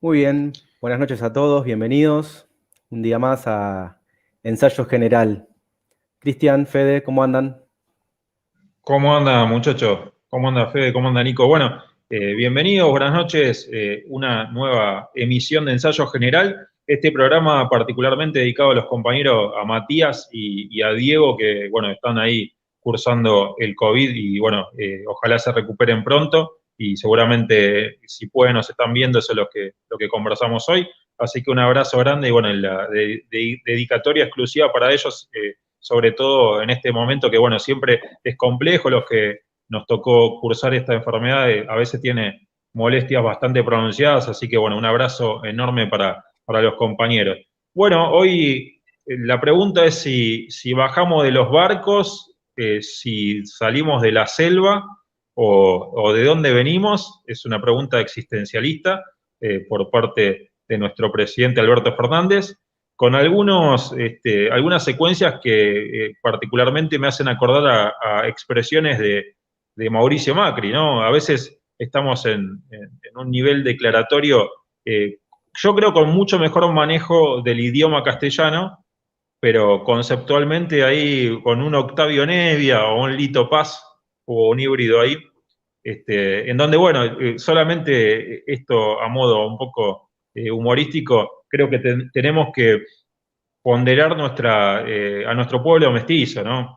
Muy bien, buenas noches a todos, bienvenidos un día más a Ensayo General. Cristian, Fede, ¿cómo andan? ¿Cómo anda, muchachos? ¿Cómo anda, Fede? ¿Cómo anda, Nico? Bueno, bienvenidos, buenas noches. Una nueva emisión de Ensayo General. Este programa particularmente dedicado a los compañeros, a Matías y a Diego, que, bueno, están ahí cursando el COVID y, bueno, ojalá se recuperen pronto y seguramente, si pueden, nos están viendo, eso es lo que conversamos hoy. Así que un abrazo grande y, bueno, la dedicatoria exclusiva para ellos, sobre todo en este momento que, bueno, siempre es complejo, los que nos tocó cursar esta enfermedad, a veces tiene molestias bastante pronunciadas, así que bueno, un abrazo enorme para los compañeros. Bueno, hoy la pregunta es si bajamos de los barcos, si salimos de la selva o de dónde venimos, es una pregunta existencialista por parte de nuestro presidente Alberto Fernández con algunas secuencias que particularmente me hacen acordar a expresiones de Mauricio Macri, ¿no? A veces estamos en un nivel declaratorio, yo creo con mucho mejor manejo del idioma castellano, pero conceptualmente ahí con un Octavio Nevia o un Lito Paz o un híbrido ahí, en donde, bueno, solamente esto a modo un poco humorístico, creo que tenemos que ponderar a nuestro pueblo mestizo, ¿no?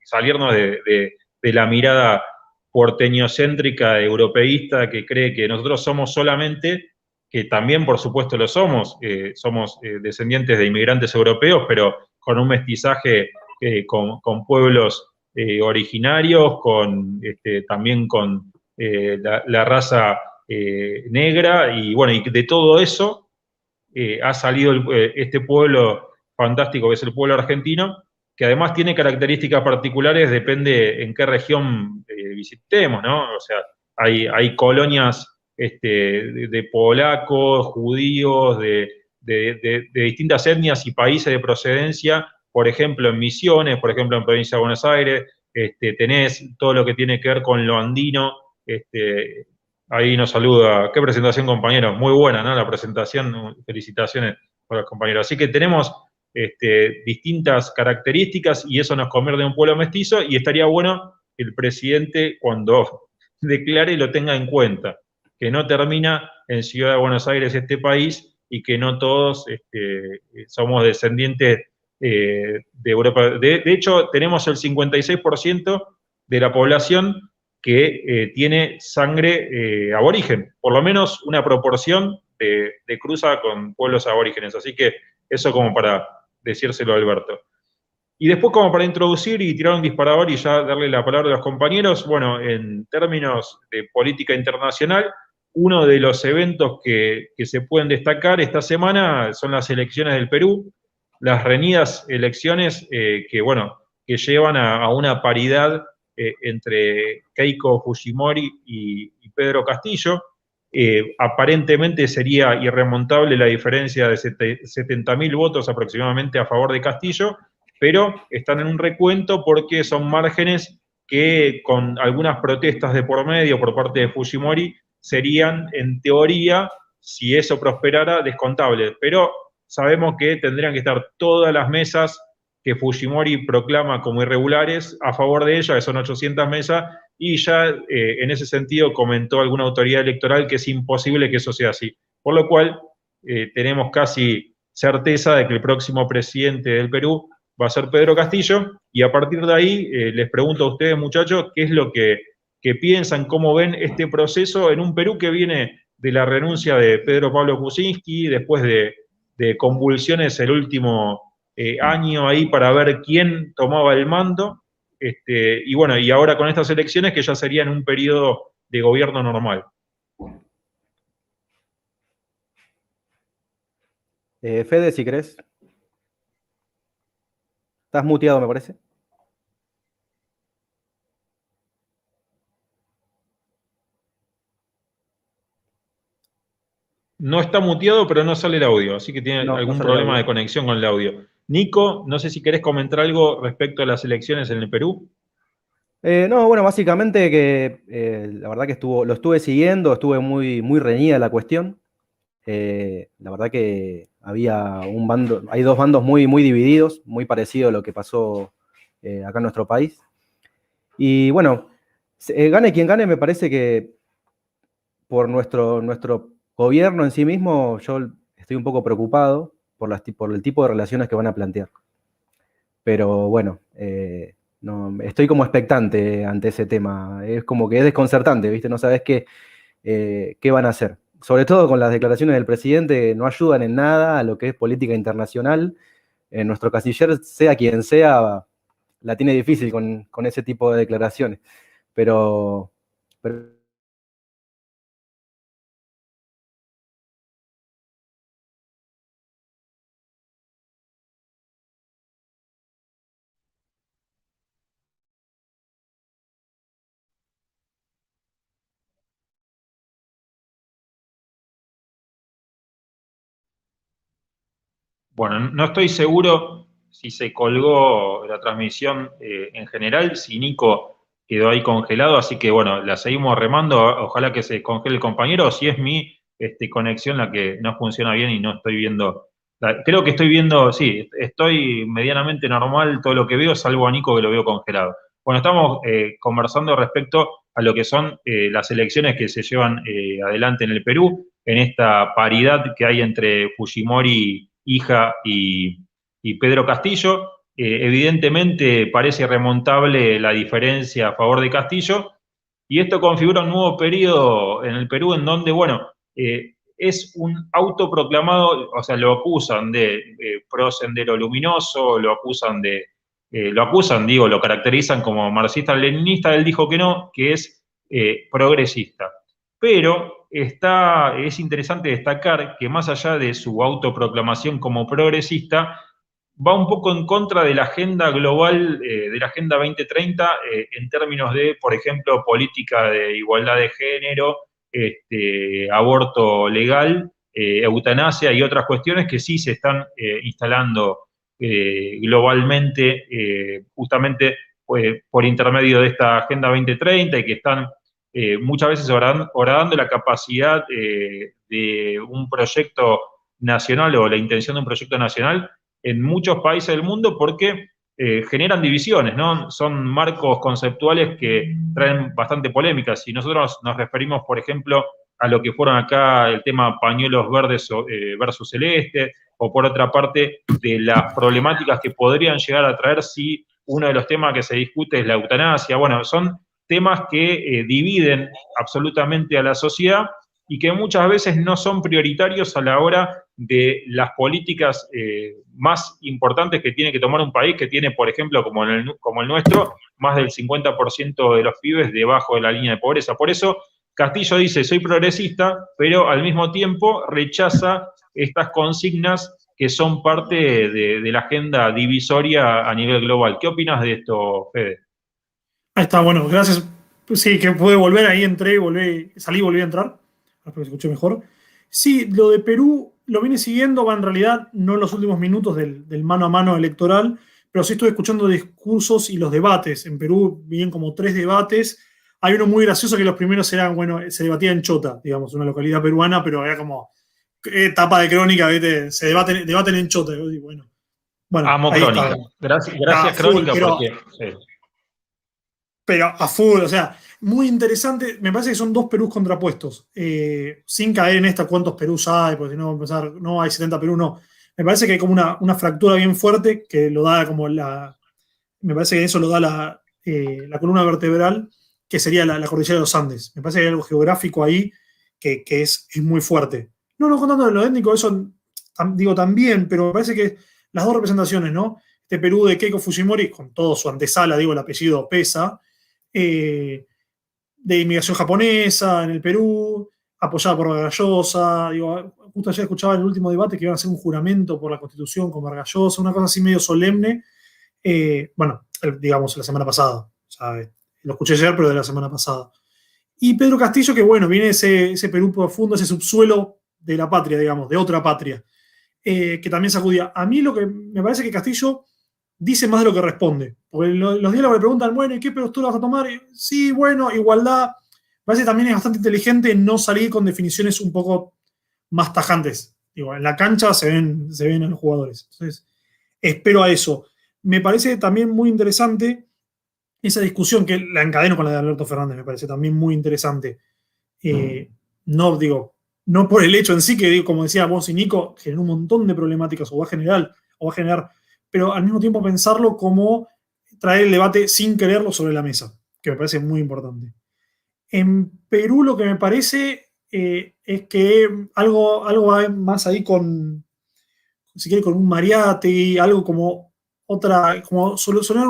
Salirnos de la mirada porteñocéntrica, europeísta, que cree que nosotros somos solamente, que también por supuesto lo somos descendientes de inmigrantes europeos, pero con un mestizaje con pueblos originarios, también con la raza negra, y bueno, y de todo eso ha salido este pueblo fantástico que es el pueblo argentino, que además tiene características particulares, depende en qué región visitemos, ¿no? O sea, hay colonias de polacos, judíos, de distintas etnias y países de procedencia, por ejemplo, en Misiones, por ejemplo, en Provincia de Buenos Aires, tenés todo lo que tiene que ver con lo andino, ahí nos saluda. Qué presentación, compañeros. Muy buena, ¿no? La presentación. Felicitaciones para los compañeros. Así que tenemos distintas características y eso nos convierte en un pueblo mestizo y estaría bueno que el presidente, cuando declare, lo tenga en cuenta. Que no termina en Ciudad de Buenos Aires este país y que no todos somos descendientes de Europa. De hecho, tenemos el 56% de la población que tiene sangre aborigen, por lo menos una proporción de cruza con pueblos aborígenes. Así que eso como para decírselo a Alberto. Y después como para introducir y tirar un disparador y ya darle la palabra a los compañeros, bueno, en términos de política internacional, uno de los eventos que se pueden destacar esta semana son las elecciones del Perú, las reñidas elecciones bueno, que llevan a una paridad entre Keiko Fujimori y Pedro Castillo. Aparentemente sería irremontable la diferencia de 70.000 votos aproximadamente a favor de Castillo, pero están en un recuento porque son márgenes que con algunas protestas de por medio por parte de Fujimori serían, en teoría, si eso prosperara, descontables. Pero sabemos que tendrían que estar todas las mesas que Fujimori proclama como irregulares a favor de ella, que son 800 mesas, y ya en ese sentido comentó alguna autoridad electoral que es imposible que eso sea así. Por lo cual, tenemos casi certeza de que el próximo presidente del Perú va a ser Pedro Castillo, y a partir de ahí les pregunto a ustedes, muchachos, qué es lo que piensan, cómo ven este proceso en un Perú que viene de la renuncia de Pedro Pablo Kuczynski, después de convulsiones el último año ahí para ver quién tomaba el mando, y bueno, y ahora con estas elecciones que ya serían un periodo de gobierno normal. Fede, si querés. Estás muteado, me parece. No está muteado, pero no sale el audio, así que tiene No, no algún sale el problema de audio. conexión con el audio. Nico, no sé si querés comentar algo respecto a las elecciones en el Perú. No, bueno, básicamente que la verdad que lo estuve siguiendo, estuve muy reñida la cuestión. La verdad que hay dos bandos muy, muy divididos, muy parecido a lo que pasó acá en nuestro país. Y bueno, gane quien gane, me parece que por nuestro gobierno en sí mismo, yo estoy un poco preocupado por el tipo de relaciones que van a plantear. Pero bueno, no, estoy como expectante ante ese tema. Es como que es desconcertante, ¿viste? No sabes qué van a hacer. Sobre todo con las declaraciones del presidente, no ayudan en nada a lo que es política internacional. Nuestro canciller, sea quien sea, la tiene difícil con ese tipo de declaraciones. Pero Bueno, no estoy seguro si se colgó la transmisión en general, si Nico quedó ahí congelado, así que bueno, la seguimos remando, ojalá que se congele el compañero, o si es mi conexión la que no funciona bien y no estoy viendo. Creo que estoy viendo, sí, estoy medianamente normal todo lo que veo, salvo a Nico que lo veo congelado. Bueno, estamos conversando respecto a lo que son las elecciones que se llevan adelante en el Perú, en esta paridad que hay entre Fujimori hija y Pedro Castillo. Evidentemente parece remontable la diferencia a favor de Castillo, y esto configura un nuevo periodo en el Perú en donde, bueno, es un autoproclamado, o sea, lo acusan de pro sendero luminoso, lo caracterizan como marxista-leninista. Él dijo que no, que es progresista. Pero es interesante destacar que más allá de su autoproclamación como progresista, va un poco en contra de la agenda global, de la Agenda 2030, en términos de, por ejemplo, política de igualdad de género, aborto legal, eutanasia y otras cuestiones que sí se están instalando globalmente, justamente por intermedio de esta Agenda 2030, y que están muchas veces horadando la capacidad de un proyecto nacional o la intención de un proyecto nacional en muchos países del mundo, porque generan divisiones, ¿no? Son marcos conceptuales que traen bastante polémica. Si nosotros nos referimos, por ejemplo, a lo que fueron acá el tema pañuelos verdes versus celeste, o por otra parte, de las problemáticas que podrían llegar a traer si uno de los temas que se discute es la eutanasia. Bueno, son temas que dividen absolutamente a la sociedad y que muchas veces no son prioritarios a la hora de las políticas más importantes que tiene que tomar un país que tiene, por ejemplo, como el nuestro, más del 50% de los pibes debajo de la línea de pobreza. Por eso Castillo dice, soy progresista, pero al mismo tiempo rechaza estas consignas que son parte de la agenda divisoria a nivel global. ¿Qué opinas de esto, Fede? Ahí está, bueno, gracias. Sí, que pude volver, ahí entré, salí, volví a entrar. Espero que se escuche mejor. Sí, lo de Perú lo vine siguiendo, va en realidad no en los últimos minutos del mano a mano electoral, pero sí estuve escuchando discursos y los debates. En Perú vienen como 3 debates. Hay uno muy gracioso que los primeros eran, bueno, se debatía en Chota, digamos, una localidad peruana, pero era como tapa de crónica, ¿viste? Se debaten en Chota. Y bueno, Amo ahí Crónica. está. Gracias Full, Crónica, porque... pero a full, o sea, muy interesante. Me parece que son 2 Perús contrapuestos. Sin caer en esta cuántos Perús hay, porque si no, empezar, no hay 70 Perú, no. Me parece que hay como una fractura bien fuerte que lo da como la. Me parece que eso lo da la columna vertebral, que sería la cordillera de los Andes. Me parece que hay algo geográfico ahí que es muy fuerte. No contando de lo étnico, eso digo también, pero me parece que las 2 representaciones, ¿no? Este Perú de Keiko Fujimori, con todo su antesala, digo, el apellido pesa, de inmigración japonesa en el Perú, apoyada por Vargas Llosa. Digo, justo ayer escuchaba el último debate que iban a hacer un juramento por la Constitución con Vargas Llosa, una cosa así medio solemne. Digamos, la semana pasada. O sea, lo escuché ayer, pero de la semana pasada. Y Pedro Castillo, que bueno, viene ese Perú profundo, ese subsuelo de la patria, digamos, de otra patria, que también sacudía. A mí lo que me parece que Castillo dice más de lo que responde. Porque los diálogos le preguntan, bueno, ¿y qué postura vas a tomar? Sí, bueno, igualdad. Me parece que también es bastante inteligente no salir con definiciones un poco más tajantes. Digo, en la cancha se ven a los jugadores. Entonces, espero a eso. Me parece también muy interesante esa discusión que la encadeno con la de Alberto Fernández, me parece también muy interesante. No digo, no por el hecho en sí, que digo, como decía vos y Nico, generó un montón de problemáticas o va a generar, pero al mismo tiempo pensarlo como traer el debate sin quererlo sobre la mesa, que me parece muy importante. En Perú lo que me parece es que algo va más ahí con, si quiere, con un Mariátegui, algo como como solucionar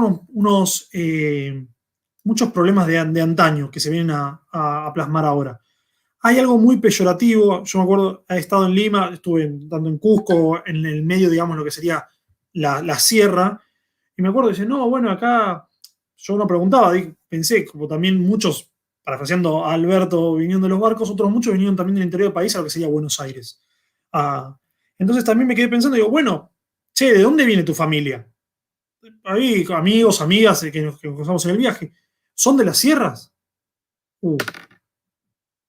muchos problemas de antaño que se vienen a plasmar ahora. Hay algo muy peyorativo, yo me acuerdo, he estado en Lima, estuve tanto en Cusco, en el medio, digamos, lo que sería la sierra, y me acuerdo, dice, no, bueno, acá, yo no preguntaba, pensé, como también muchos, parafraseando a Alberto, vinieron de los barcos, otros muchos vinieron también del interior del país a lo que sería Buenos Aires. Entonces también me quedé pensando, digo, bueno, che, ¿de dónde viene tu familia? Ahí, amigos, amigas que nos cruzamos en el viaje, ¿son de las sierras?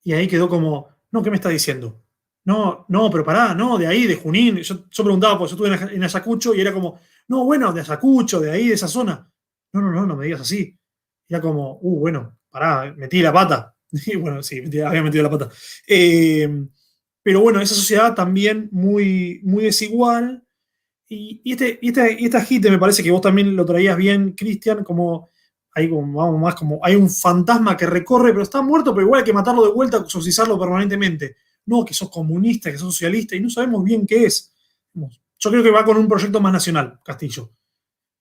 Y ahí quedó como, no, ¿qué me está diciendo? No, pero pará, no, de ahí, de Junín. Yo preguntaba, porque yo estuve en Ayacucho y era como, no, bueno, de Ayacucho, de ahí, de esa zona. No me digas así. Era como, bueno, pará, metí la pata. Y bueno, sí, había metido la pata. Pero bueno, esa sociedad también muy, muy desigual. Y esta agite me parece que vos también lo traías bien, Cristian, como hay como, vamos más como, hay un fantasma que recorre, pero está muerto, pero igual hay que matarlo de vuelta, exorcizarlo permanentemente. No, que sos comunista, que sos socialista, y no sabemos bien qué es. Yo creo que va con un proyecto más nacional, Castillo,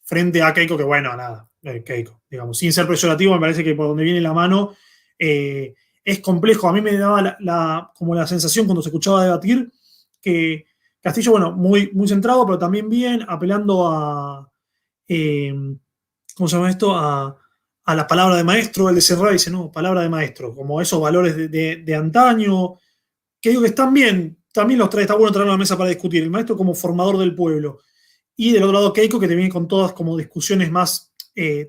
frente a Keiko, que bueno, nada, Keiko, digamos, sin ser peyorativo, me parece que por donde viene la mano es complejo. A mí me daba como la sensación cuando se escuchaba debatir que Castillo, bueno, muy, muy centrado, pero también bien, apelando a, ¿cómo se llama esto? A la palabra de maestro. Él de Serra dice, no, palabra de maestro, como esos valores de antaño, que digo que están bien, también los trae, está bueno traerlo a la mesa para discutir. El maestro como formador del pueblo. Y del otro lado Keiko, que te viene con todas como discusiones más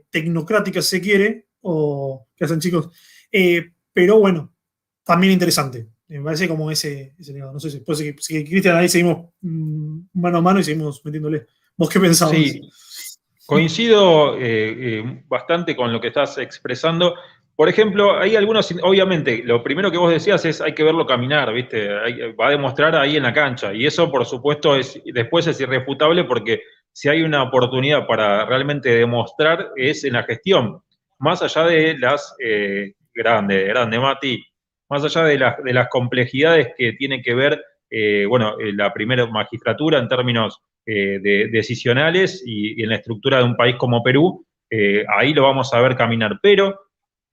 tecnocráticas, si se quiere, o que hacen chicos. Pero bueno, también interesante. Me parece como ese legado. No sé si Cristian, ahí seguimos mano a mano y seguimos metiéndole. ¿Vos qué pensabas? Sí, coincido bastante con lo que estás expresando. Por ejemplo, hay algunos, obviamente, lo primero que vos decías es hay que verlo caminar, ¿viste? Va a demostrar ahí en la cancha. Y eso, por supuesto, después es irrefutable porque si hay una oportunidad para realmente demostrar es en la gestión. Más allá de las, grande, Mati, más allá de las complejidades que tienen que ver, la primera magistratura en términos decisionales y en la estructura de un país como Perú, ahí lo vamos a ver caminar. Pero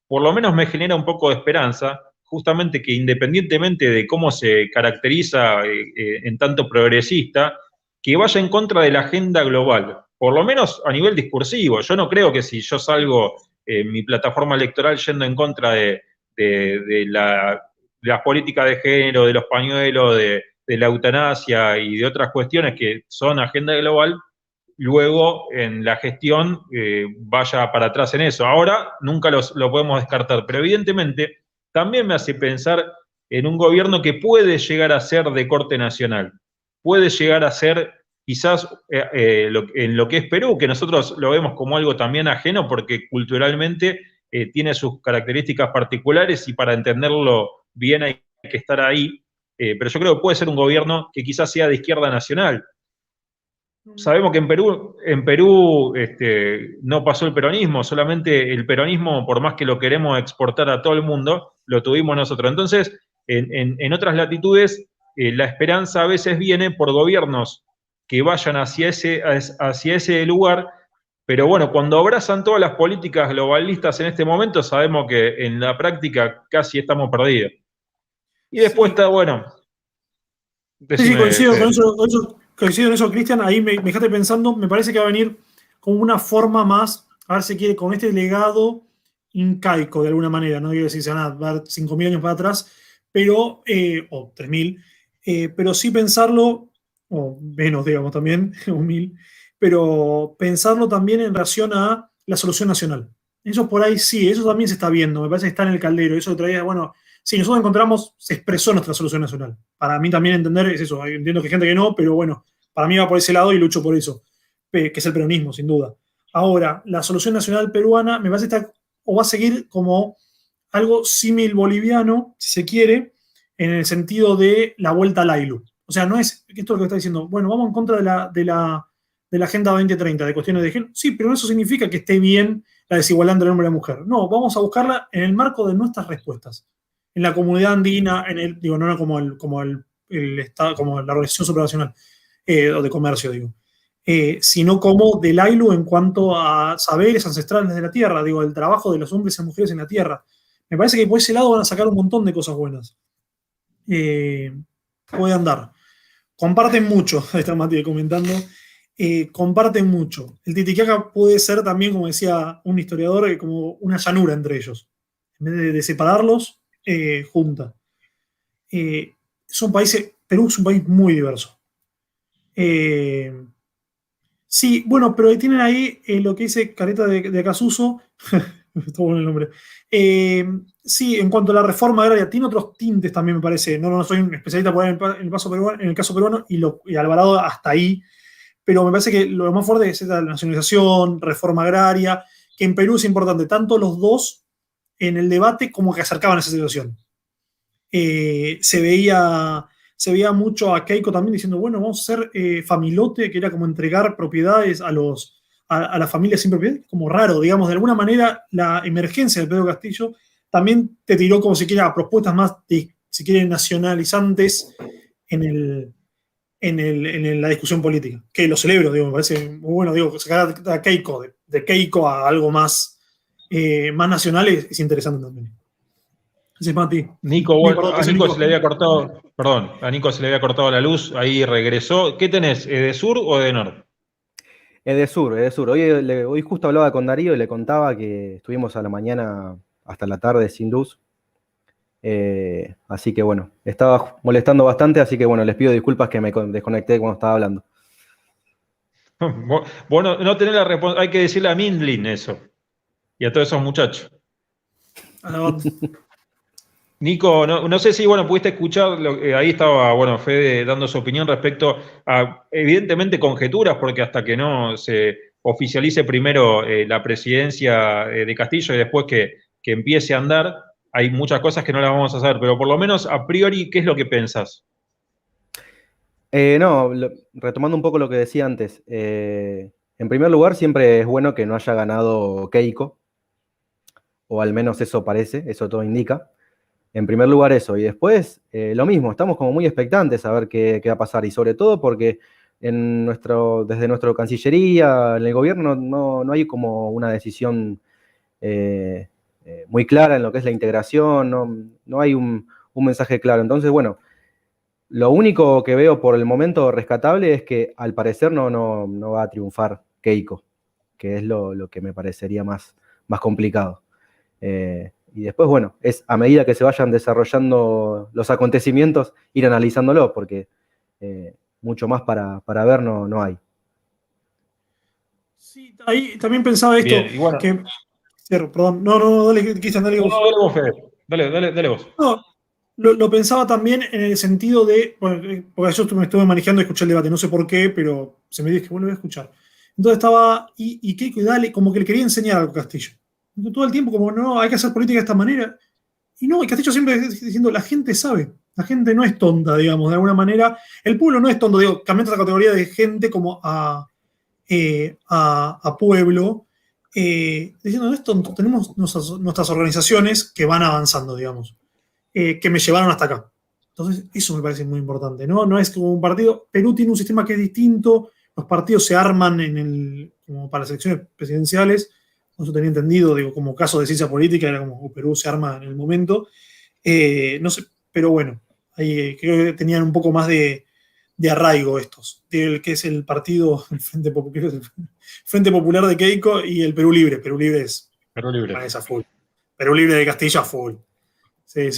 por lo menos me genera un poco de esperanza, justamente que independientemente de cómo se caracteriza en tanto progresista, que vaya en contra de la agenda global, por lo menos a nivel discursivo. Yo no creo que si yo salgo en mi plataforma electoral yendo en contra de las políticas de género, de los pañuelos, de la eutanasia y de otras cuestiones que son agenda global, luego en la gestión vaya para atrás en eso. Ahora nunca lo podemos descartar, pero evidentemente también me hace pensar en un gobierno que puede llegar a ser de corte nacional, puede llegar a ser quizás en lo que es Perú, que nosotros lo vemos como algo también ajeno porque culturalmente tiene sus características particulares y para entenderlo bien hay que estar ahí, pero yo creo que puede ser un gobierno que quizás sea de izquierda nacional. Sabemos que en Perú no pasó el peronismo, solamente el peronismo, por más que lo queremos exportar a todo el mundo, lo tuvimos nosotros. Entonces, en otras latitudes, la esperanza a veces viene por gobiernos que vayan hacia ese lugar, pero bueno, cuando abrazan todas las políticas globalistas en este momento, sabemos que en la práctica casi estamos perdidos. Y después está, bueno, Sí, decime, coincido con Fede. eso, coincido en eso, Cristian. Ahí me dejaste pensando, me parece que va a venir como una forma más, a ver si quiere, con este legado incaico de alguna manera. No quiero decir se van a dar 5.000 años para atrás, pero, o 3.000, pero sí pensarlo, o menos, digamos, también, o 1.000, pero pensarlo también en relación a la solución nacional. Eso por ahí sí, eso también se está viendo, me parece que está en el caldero. Eso traía, bueno, sí, nosotros encontramos, se expresó nuestra solución nacional. Para mí también entender es eso. Entiendo que hay gente que no, pero bueno, para mí va por ese lado y lucho por eso, que es el peronismo, sin duda. Ahora, la solución nacional peruana me parece que está, o va a seguir como algo símil boliviano, si se quiere, en el sentido de la vuelta al AILU. O sea, no es, esto es lo que está diciendo, bueno, vamos en contra de la Agenda 2030, de cuestiones de género. Sí, pero eso significa que esté bien la desigualdad entre el hombre y la mujer. No, vamos a buscarla en el marco de nuestras respuestas. En la comunidad andina, digo, no como el Estado, como la Organización Supranacional o de Comercio, digo. Sino como del AILU en cuanto a saberes ancestrales de la tierra, digo, el trabajo de los hombres y mujeres en la tierra. Me parece que por ese lado van a sacar un montón de cosas buenas. Puede andar. Comparten mucho, está Mati comentando, comparten mucho. El Titicaca puede ser también, como decía un historiador, como una llanura entre ellos. En vez de separarlos, junta. Son países, Perú es un país muy diverso. Sí, bueno, pero tienen ahí lo que dice Careta de Casuso. Está bueno el nombre. Sí, en cuanto a la reforma agraria, tiene otros tintes también, me parece. No soy un especialista por en el caso peruano y Alvarado hasta ahí. Pero me parece que lo más fuerte es la nacionalización, reforma agraria, que en Perú es importante, tanto los dos en el debate como que acercaban esa situación. Se veía mucho a Keiko también diciendo, bueno, vamos a hacer familote, que era como entregar propiedades a las familias sin propiedad, como raro, digamos, de alguna manera la emergencia de Pedro Castillo también te tiró como si quiera propuestas más, si quieren, nacionalizantes en la discusión política, que lo celebro, digo, me parece muy bueno, digo, sacar a Keiko, de Keiko a algo más nacional es interesante también. Sí, Mati. Nico, bueno, a Nico se le había cortado, perdón, a Nico se le había cortado la luz, ahí regresó. ¿Qué tenés, de sur o de norte? De sur, de sur. Hoy justo hablaba con Darío y le contaba que estuvimos a la mañana hasta la tarde sin luz. Así que bueno, estaba molestando bastante, así que bueno, les pido disculpas que me desconecté cuando estaba hablando. Bueno, no tenés la responsabilidad, hay que decirle a Mindlin eso. Y a todos esos muchachos. Nico, no sé si, bueno, pudiste escuchar, ahí estaba, bueno, Fede dando su opinión respecto a, evidentemente, conjeturas, porque hasta que no se oficialice primero la presidencia de Castillo y después que empiece a andar, hay muchas cosas que no las vamos a saber, pero por lo menos a priori, ¿qué es lo que pensás? Retomando un poco lo que decía antes, en primer lugar, siempre es bueno que no haya ganado Keiko, o al menos eso parece, eso todo indica. En primer lugar eso, y después lo mismo, estamos como muy expectantes a ver qué va a pasar, y sobre todo porque desde nuestra Cancillería, en el gobierno, no hay como una decisión muy clara en lo que es la integración, no hay un mensaje claro. Entonces, bueno, lo único que veo por el momento rescatable es que al parecer no va a triunfar Keiko, que es lo que me parecería más complicado. Y después, bueno, es a medida que se vayan desarrollando los acontecimientos, ir analizándolo, porque mucho más para ver no hay. Sí, ahí también pensaba esto. Bien, y bueno. Cierro, perdón. No, dale, Cristian, dale vos. No, dale vos, Fede. Dale vos. No, lo pensaba también en el sentido de, bueno, porque yo me estuve manejando y escuché el debate, no sé por qué, pero se me dijo que bueno, lo voy a escuchar. Entonces estaba, y Keiko y Dale, como que le quería enseñar algo a Castillo. Entonces, todo el tiempo, como no, hay que hacer política de esta manera. Y no, y Castillo siempre diciendo, la gente sabe, la gente no es tonta, digamos, de alguna manera. El pueblo no es tonto, digo, cambiando esa categoría de gente como a pueblo, diciendo, no es tonto, tenemos nuestras organizaciones que van avanzando, digamos, que me llevaron hasta acá. Entonces, eso me parece muy importante, ¿no? No es como un partido. Perú tiene un sistema que es distinto, los partidos se arman como para las elecciones presidenciales. Eso tenía entendido, digo, como caso de ciencia política, era como Perú se arma en el momento. No sé, pero bueno, ahí creo que tenían un poco más de arraigo estos, del que es el partido, el Frente Popular de Keiko y el Perú Libre. Perú Libre es a full. Perú Libre de Castillo a full. Sí.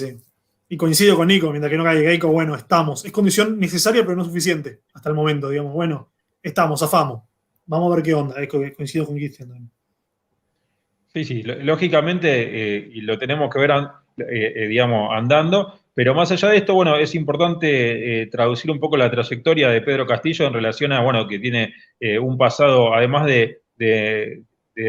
Y coincido con Nico, mientras que no caiga Keiko, bueno, estamos. Es condición necesaria, pero no suficiente hasta el momento, digamos. Bueno, estamos, zafamos. Vamos a ver qué onda. Coincido con Cristian también. Sí, lógicamente, y lo tenemos que ver digamos, andando. Pero más allá de esto, bueno, es importante traducir un poco la trayectoria de Pedro Castillo en relación a, bueno, que tiene un pasado, además de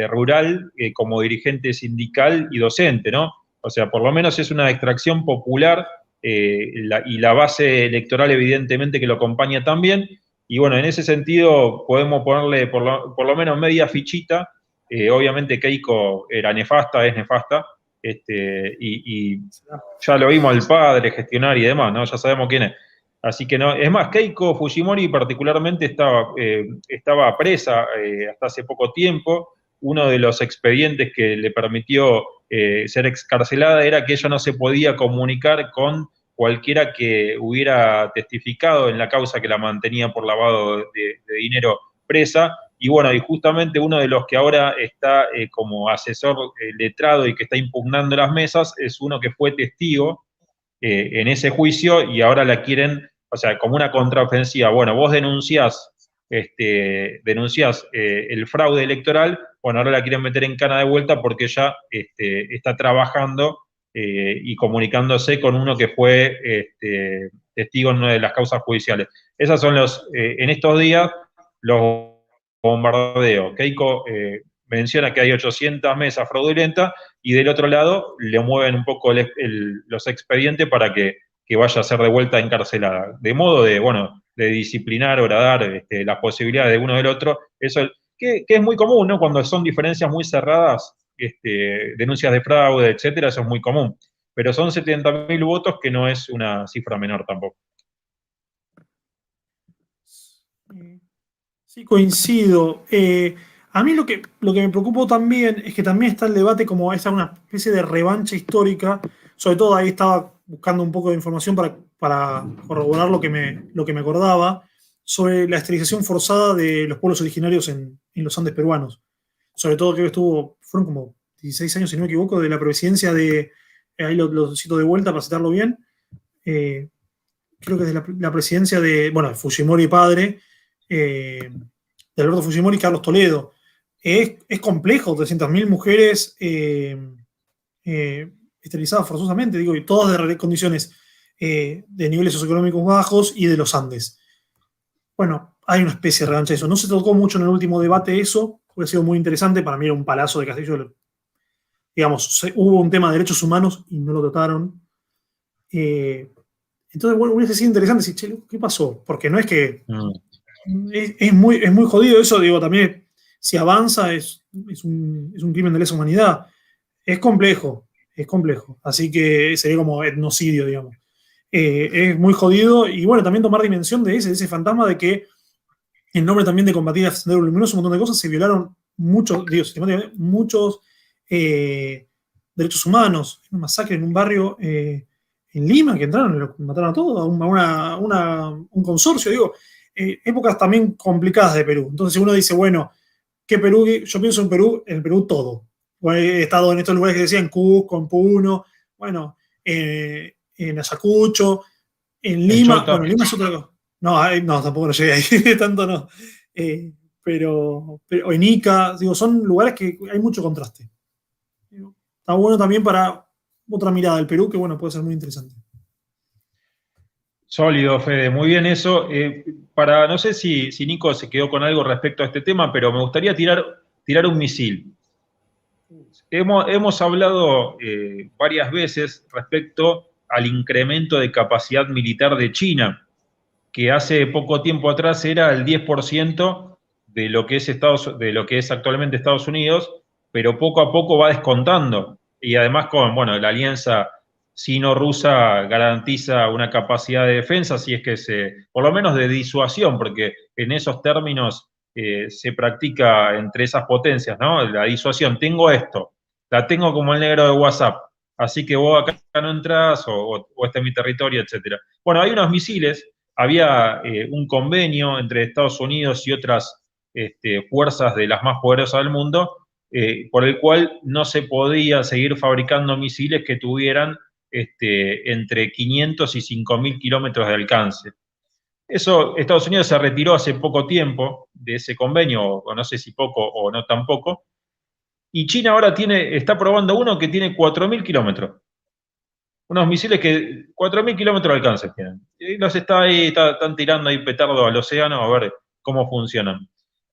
rural, como dirigente sindical y docente, ¿no? O sea, por lo menos es una extracción popular y la base electoral evidentemente que lo acompaña también. Y bueno, en ese sentido podemos ponerle por lo menos media fichita. Obviamente Keiko era nefasta, es nefasta, y ya lo vimos al padre gestionar y demás, ¿no? Ya sabemos quién es. Así que no, es más, Keiko Fujimori particularmente estaba presa hasta hace poco tiempo. Uno de los expedientes que le permitió ser excarcelada era que ella no se podía comunicar con cualquiera que hubiera testificado en la causa que la mantenía por lavado de dinero presa. Y bueno, y justamente uno de los que ahora está como asesor letrado y que está impugnando las mesas es uno que fue testigo en ese juicio y ahora la quieren, o sea, como una contraofensiva. Bueno, vos denunciás el fraude electoral, bueno, ahora la quieren meter en cana de vuelta porque ella está trabajando y comunicándose con uno que fue testigo en una de las causas judiciales. Esas son en estos días, los bombardeos. Keiko menciona que hay 800 mesas fraudulentas y del otro lado le mueven un poco los expedientes para que vaya a ser de vuelta encarcelada. De modo de disciplinar, horadar las posibilidades de uno del otro, eso que es muy común, ¿no? Cuando son diferencias muy cerradas, denuncias de fraude, etcétera, eso es muy común. Pero son 70.000 votos, que no es una cifra menor tampoco. Sí, coincido. A mí lo que me preocupó también es que también está el debate como esa una especie de revancha histórica. Sobre todo ahí estaba buscando un poco de información para corroborar lo que me acordaba sobre la esterilización forzada de los pueblos originarios en los Andes peruanos. Sobre todo que fueron como 16 años, si no me equivoco, de la presidencia de, ahí lo cito de vuelta para citarlo bien, creo que es de la presidencia de Fujimori padre, de Alberto Fujimori y Carlos Toledo. Es complejo, 300.000 mujeres esterilizadas forzosamente, digo, y todas de condiciones de niveles socioeconómicos bajos y de los Andes. Bueno, hay una especie de revancha de eso. No se tocó mucho en el último debate eso, porque ha sido muy interesante. Para mí era un palazo de Castillo. Digamos, hubo un tema de derechos humanos y no lo trataron. Entonces, bueno, hubiese sido interesante decir, che, ¿qué pasó? Porque no es que... Es muy jodido eso, digo, también si avanza es un crimen de lesa humanidad. Es complejo. Así que sería como etnocidio, digamos. Es muy jodido y bueno, también tomar dimensión de ese fantasma de que en nombre también de combatir a Sendero Luminoso, un montón de cosas, se violaron muchos derechos humanos. Una masacre en un barrio en Lima, que entraron y lo mataron a todos, un consorcio, digo. Épocas también complicadas de Perú. Entonces uno dice, bueno, ¿qué Perú? Yo pienso en el Perú todo. He estado en estos lugares que decían Cusco, en Puno, bueno, en Ayacucho, en Lima. Bueno, Lima es otra cosa. No, tampoco no llegué ahí, tanto no. Pero en Ica, digo, son lugares que hay mucho contraste. Está bueno también para otra mirada del Perú, que bueno, puede ser muy interesante. Sólido, Fede, muy bien eso. No sé si Nico se quedó con algo respecto a este tema, pero me gustaría tirar un misil. Hemos hablado varias veces respecto al incremento de capacidad militar de China, que hace poco tiempo atrás era el 10% de lo que es actualmente Estados Unidos, pero poco a poco va descontando. Y además con, la alianza sino-rusa garantiza una capacidad de defensa, si es que por lo menos de disuasión, porque en esos términos se practica entre esas potencias, ¿no? La disuasión, tengo esto, la tengo como el negro de WhatsApp, así que vos acá no entrás, o este es mi territorio, etc. Bueno, hay unos misiles, había un convenio entre Estados Unidos y otras fuerzas de las más poderosas del mundo, por el cual no se podía seguir fabricando misiles que tuvieran entre 500 y 5.000 kilómetros de alcance. Eso, Estados Unidos se retiró hace poco tiempo de ese convenio, o no sé si poco o no tan poco, y China ahora está probando uno que tiene 4.000 kilómetros. unos misiles que 4.000 kilómetros de alcance tienen. Y los están tirando ahí petardo al océano a ver cómo funcionan.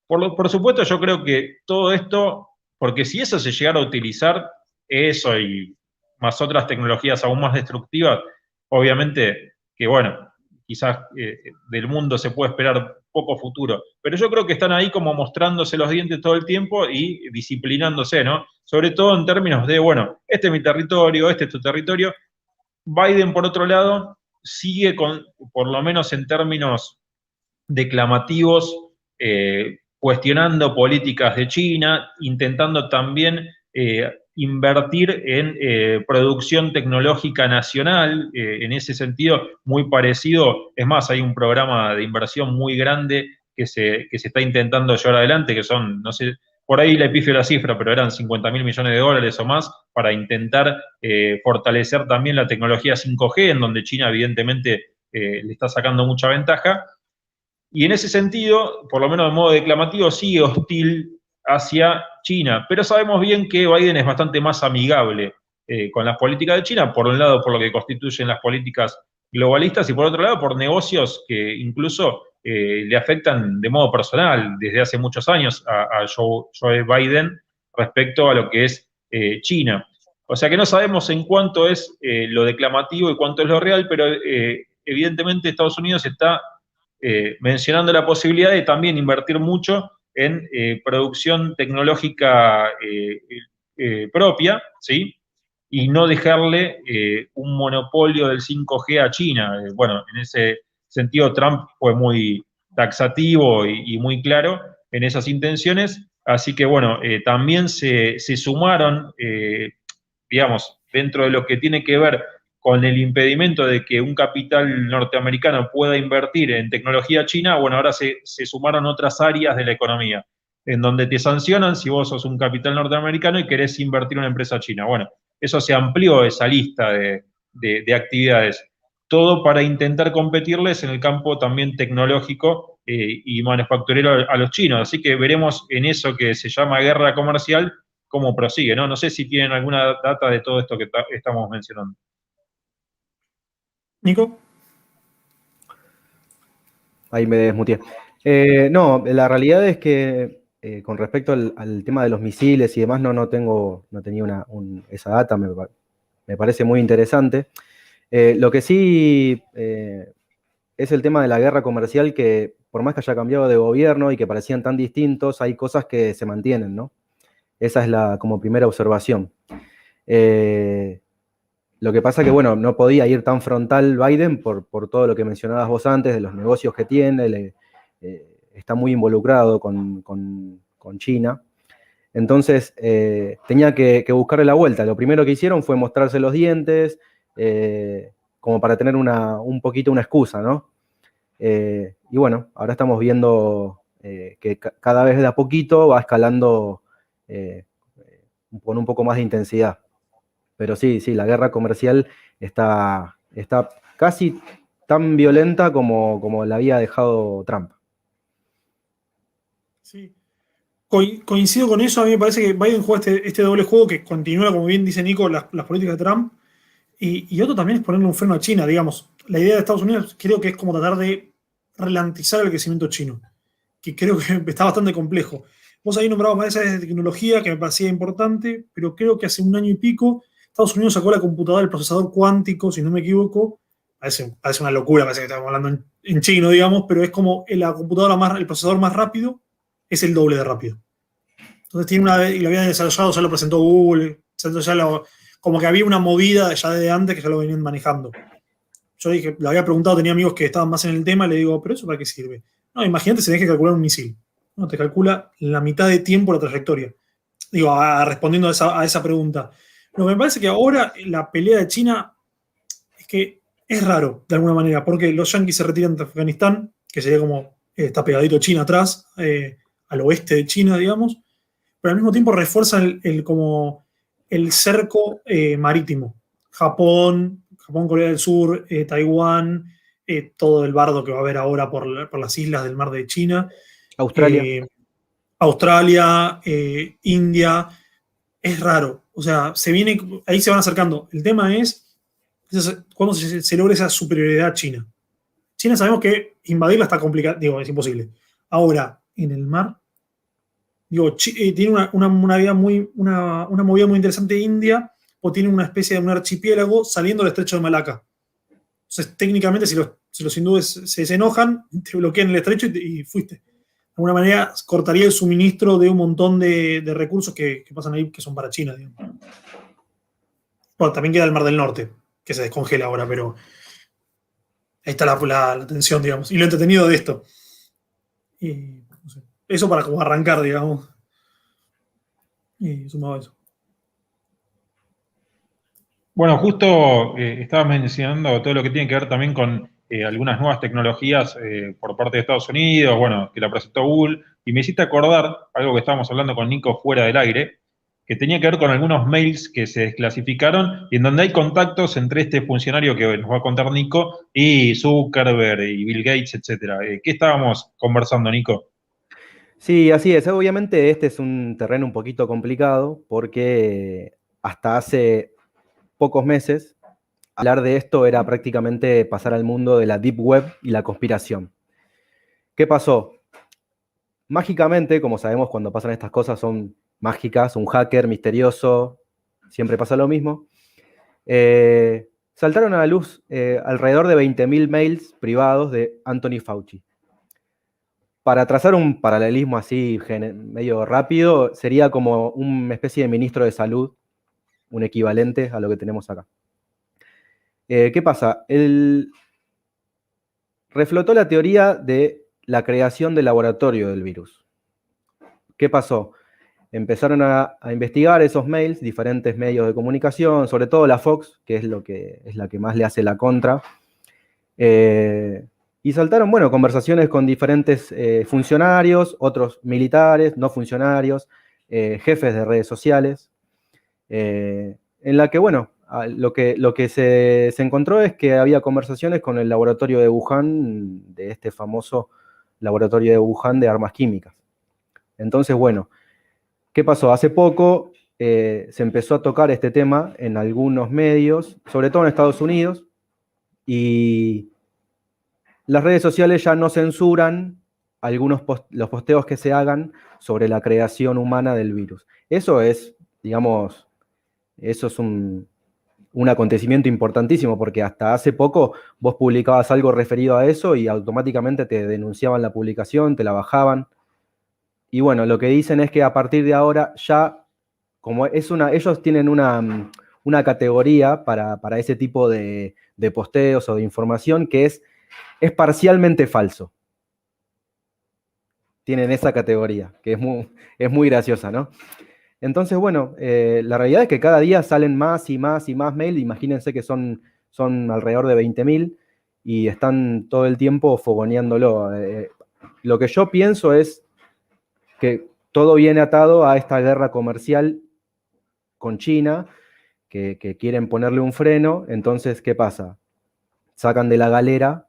Por supuesto, yo creo que todo esto, porque si eso se llegara a utilizar, eso y más otras tecnologías aún más destructivas, obviamente que, bueno, quizás del mundo se puede esperar poco futuro, pero yo creo que están ahí como mostrándose los dientes todo el tiempo y disciplinándose, ¿no? Sobre todo en términos de, bueno, este es mi territorio, este es tu territorio. Biden, por otro lado, sigue con, por lo menos en términos declamativos, cuestionando políticas de China, intentando también invertir en producción tecnológica nacional, en ese sentido muy parecido. Es más, hay un programa de inversión muy grande que se está intentando llevar adelante, que son, no sé, por ahí le pifio la cifra, pero eran 50.000 millones de dólares o más para intentar fortalecer también la tecnología 5G, en donde China evidentemente le está sacando mucha ventaja. Y en ese sentido, por lo menos de modo declamativo, sigue hostil hacia China. Pero sabemos bien que Biden es bastante más amigable con las políticas de China, por un lado por lo que constituyen las políticas globalistas y por otro lado por negocios que incluso le afectan de modo personal desde hace muchos años a Joe Biden respecto a lo que es China. O sea que no sabemos en cuánto es lo declamativo y cuánto es lo real, pero evidentemente Estados Unidos está mencionando la posibilidad de también invertir mucho en producción tecnológica propia, ¿sí? Y no dejarle un monopolio del 5G a China. Bueno, en ese sentido Trump fue muy taxativo y muy claro en esas intenciones, así que bueno, también se sumaron, digamos, dentro de lo que tiene que ver con el impedimento de que un capital norteamericano pueda invertir en tecnología china, bueno, ahora se sumaron otras áreas de la economía, en donde te sancionan si vos sos un capital norteamericano y querés invertir en una empresa china. Bueno, eso se amplió, esa lista de actividades. Todo para intentar competirles en el campo también tecnológico y manufacturero a los chinos. Así que veremos en eso que se llama guerra comercial cómo prosigue, ¿no? No sé si tienen alguna data de todo esto que estamos mencionando. Nico. Ahí me desmuteé. No, la realidad es que con respecto al tema de los misiles y demás, no tenía esa data, me parece muy interesante. Lo que sí es el tema de la guerra comercial, que por más que haya cambiado de gobierno y que parecían tan distintos, hay cosas que se mantienen, ¿no? Esa es como primera observación. Lo que pasa que, bueno, no podía ir tan frontal Biden por todo lo que mencionabas vos antes, de los negocios que tiene, está muy involucrado con China. Entonces, tenía que buscarle la vuelta. Lo primero que hicieron fue mostrarse los dientes, como para tener un poquito una excusa, ¿no? Y bueno, ahora estamos viendo que cada vez de a poquito va escalando con un poco más de intensidad. Pero sí, la guerra comercial está casi tan violenta como la había dejado Trump. Sí. Coincido con eso. A mí me parece que Biden juega este doble juego que continúa, como bien dice Nico, las políticas de Trump. Y otro también es ponerle un freno a China, digamos. La idea de Estados Unidos creo que es como tratar de ralentizar el crecimiento chino, que creo que está bastante complejo. Vos ahí nombrabas más áreas de tecnología que me parecía importante, pero creo que hace un año y pico Estados Unidos sacó la computadora, el procesador cuántico, si no me equivoco. Parece una locura, parece que estamos hablando en chino, digamos, pero es como la computadora el procesador más rápido es el doble de rápido. Entonces y lo habían desarrollado, ya lo presentó Google, como que había una movida ya desde antes que ya lo venían manejando. Yo dije, lo había preguntado, tenía amigos que estaban más en el tema, le digo, ¿pero eso para qué sirve? No, imagínate si tenés que calcular un misil. No, te calcula la mitad de tiempo la trayectoria. Digo, respondiendo a esa pregunta. Lo que me parece que ahora la pelea de China es que es raro, de alguna manera, porque los yanquis se retiran de Afganistán, que sería como, está pegadito China atrás, al oeste de China, digamos, pero al mismo tiempo refuerzan como el cerco marítimo. Japón, Corea del Sur, Taiwán, todo el bardo que va a haber ahora por las islas del mar de China. Australia, India. Es raro. O sea, ahí se van acercando. El tema es cuando se logra esa superioridad china. China sabemos que invadirla está complicado, digo, es imposible. Ahora, en el mar, digo, tiene una movida muy interesante India, o tiene una especie de un archipiélago saliendo del estrecho de Malaca. Entonces, técnicamente, si los hindúes se enojan, te bloquean el estrecho y fuiste. De alguna manera, cortaría el suministro de un montón de recursos que pasan ahí, que son para China, digamos. Bueno, también queda el Mar del Norte, que se descongela ahora, pero ahí está la tensión, digamos, y lo entretenido de esto. Y, no sé, eso para como arrancar, digamos. Y sumado a eso. Bueno, justo estabas mencionando todo lo que tiene que ver también con algunas nuevas tecnologías por parte de Estados Unidos, bueno, que la presentó Google, y me hiciste acordar algo que estábamos hablando con Nico fuera del aire, que tenía que ver con algunos mails que se desclasificaron y en donde hay contactos entre este funcionario que nos va a contar Nico y Zuckerberg y Bill Gates, etcétera. ¿Qué estábamos conversando, Nico? Sí, así es. Obviamente este es un terreno un poquito complicado porque hasta hace pocos meses hablar de esto era prácticamente pasar al mundo de la Deep Web y la conspiración. ¿Qué pasó? Mágicamente, como sabemos, cuando pasan estas cosas son mágicas, un hacker misterioso, siempre pasa lo mismo. Saltaron a la luz alrededor de 20.000 mails privados de Anthony Fauci. Para trazar un paralelismo así medio rápido, sería como una especie de ministro de salud, un equivalente a lo que tenemos acá. ¿Qué pasa? Él reflotó la teoría de la creación del laboratorio del virus. ¿Qué pasó? Empezaron a investigar esos mails, diferentes medios de comunicación, sobre todo la Fox, que es la que más le hace la contra, y saltaron, bueno, conversaciones con diferentes funcionarios, otros militares, no funcionarios, jefes de redes sociales, en la que, bueno, lo que se encontró es que había conversaciones con el laboratorio de Wuhan, de este famoso laboratorio de Wuhan de armas químicas. Entonces, bueno, ¿qué pasó? Hace poco se empezó a tocar este tema en algunos medios, sobre todo en Estados Unidos, y las redes sociales ya no censuran los posteos que se hagan sobre la creación humana del virus. Eso es, digamos, un acontecimiento importantísimo, porque hasta hace poco vos publicabas algo referido a eso y automáticamente te denunciaban la publicación, te la bajaban. Y bueno, lo que dicen es que a partir de ahora ya, como ellos tienen una categoría para ese tipo de posteos o de información que es parcialmente falso. Tienen esa categoría, que es muy graciosa, ¿no? Entonces, bueno, la realidad es que cada día salen más y más y más mails. Imagínense que son alrededor de 20.000 y están todo el tiempo fogoneándolo. Lo que yo pienso es que todo viene atado a esta guerra comercial con China, que quieren ponerle un freno. Entonces, ¿qué pasa? Sacan de la galera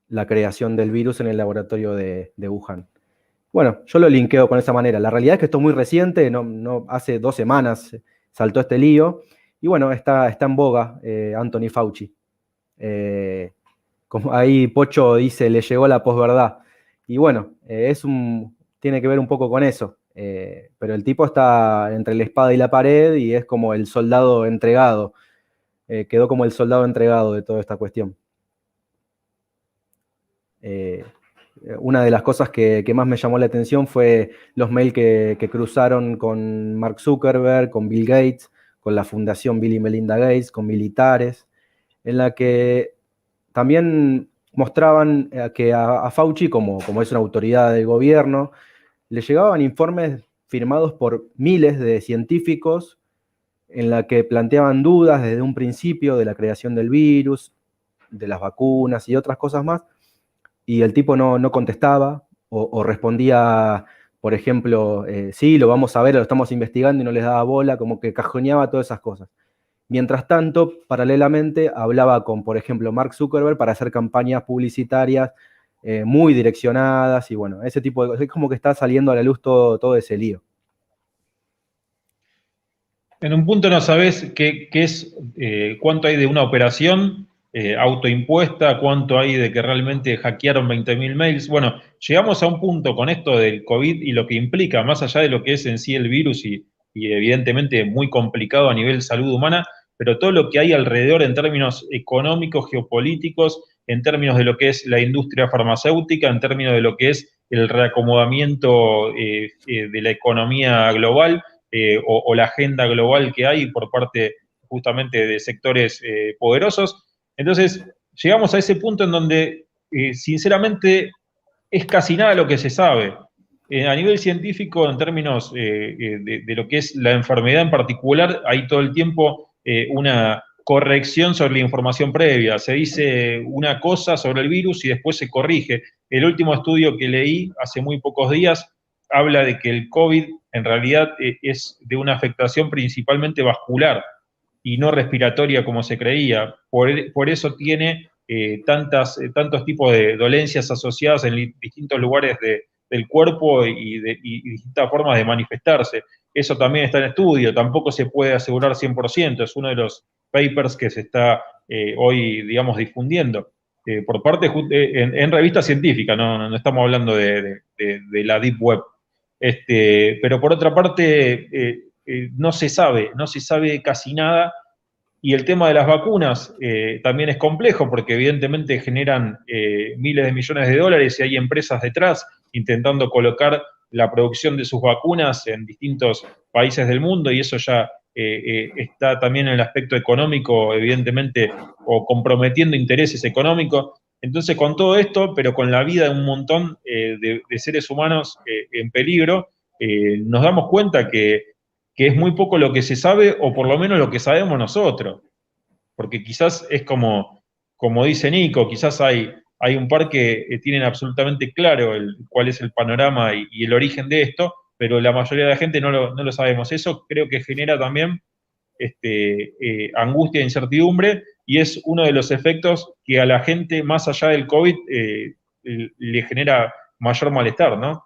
la creación del virus en el laboratorio de Wuhan. Bueno, yo lo linkeo con esa manera. La realidad es que esto es muy reciente, no hace 2 semanas saltó este lío, y bueno, está en boga Anthony Fauci. Como ahí Pocho dice, le llegó la posverdad. Y bueno, tiene que ver un poco con eso. Pero el tipo está entre la espada y la pared y es como el soldado entregado. Quedó como el soldado entregado de toda esta cuestión. Una de las cosas que más me llamó la atención fue los mails que cruzaron con Mark Zuckerberg, con Bill Gates, con la fundación Bill y Melinda Gates, con militares, en la que también mostraban que a Fauci, como es una autoridad del gobierno, le llegaban informes firmados por miles de científicos en la que planteaban dudas desde un principio de la creación del virus, de las vacunas y otras cosas más, y el tipo no contestaba o respondía, por ejemplo, sí, lo vamos a ver, lo estamos investigando, y no les daba bola, como que cajoneaba todas esas cosas. Mientras tanto, paralelamente, hablaba con, por ejemplo, Mark Zuckerberg para hacer campañas publicitarias muy direccionadas, y bueno, ese tipo de cosas. Es como que está saliendo a la luz todo ese lío. En un punto no sabés qué es, cuánto hay de una operación autoimpuesta, cuánto hay de que realmente hackearon 20.000 mails. Bueno, llegamos a un punto con esto del COVID y lo que implica, más allá de lo que es en sí el virus y evidentemente muy complicado a nivel salud humana, pero todo lo que hay alrededor en términos económicos, geopolíticos, en términos de lo que es la industria farmacéutica, en términos de lo que es el reacomodamiento de la economía global, o la agenda global que hay por parte justamente de sectores poderosos. Entonces, llegamos a ese punto en donde, sinceramente, es casi nada lo que se sabe. A nivel científico, en términos de lo que es la enfermedad en particular, hay todo el tiempo una corrección sobre la información previa. Se dice una cosa sobre el virus y después se corrige. El último estudio que leí hace muy pocos días habla de que el COVID en realidad es de una afectación principalmente vascular y no respiratoria como se creía. Por eso tiene tantos tipos de dolencias asociadas en distintos lugares del cuerpo y distintas formas de manifestarse. Eso también está en estudio, tampoco se puede asegurar 100%, es uno de los papers que se está hoy, digamos, difundiendo. Por parte en revistas científicas, no estamos hablando de la Deep Web. Pero por otra parte, no se sabe casi nada. Y el tema de las vacunas también es complejo porque evidentemente generan miles de millones de dólares y hay empresas detrás intentando colocar la producción de sus vacunas en distintos países del mundo y eso ya está también en el aspecto económico, evidentemente, o comprometiendo intereses económicos. Entonces, con todo esto, pero con la vida de un montón de seres humanos en peligro, nos damos cuenta que es muy poco lo que se sabe, o por lo menos lo que sabemos nosotros. Porque quizás es como dice Nico, quizás hay un par que tienen absolutamente claro cuál es el panorama y el origen de esto, pero la mayoría de la gente no lo sabemos. Eso creo que genera también angustia e incertidumbre, y es uno de los efectos que a la gente, más allá del COVID, le genera mayor malestar, ¿no?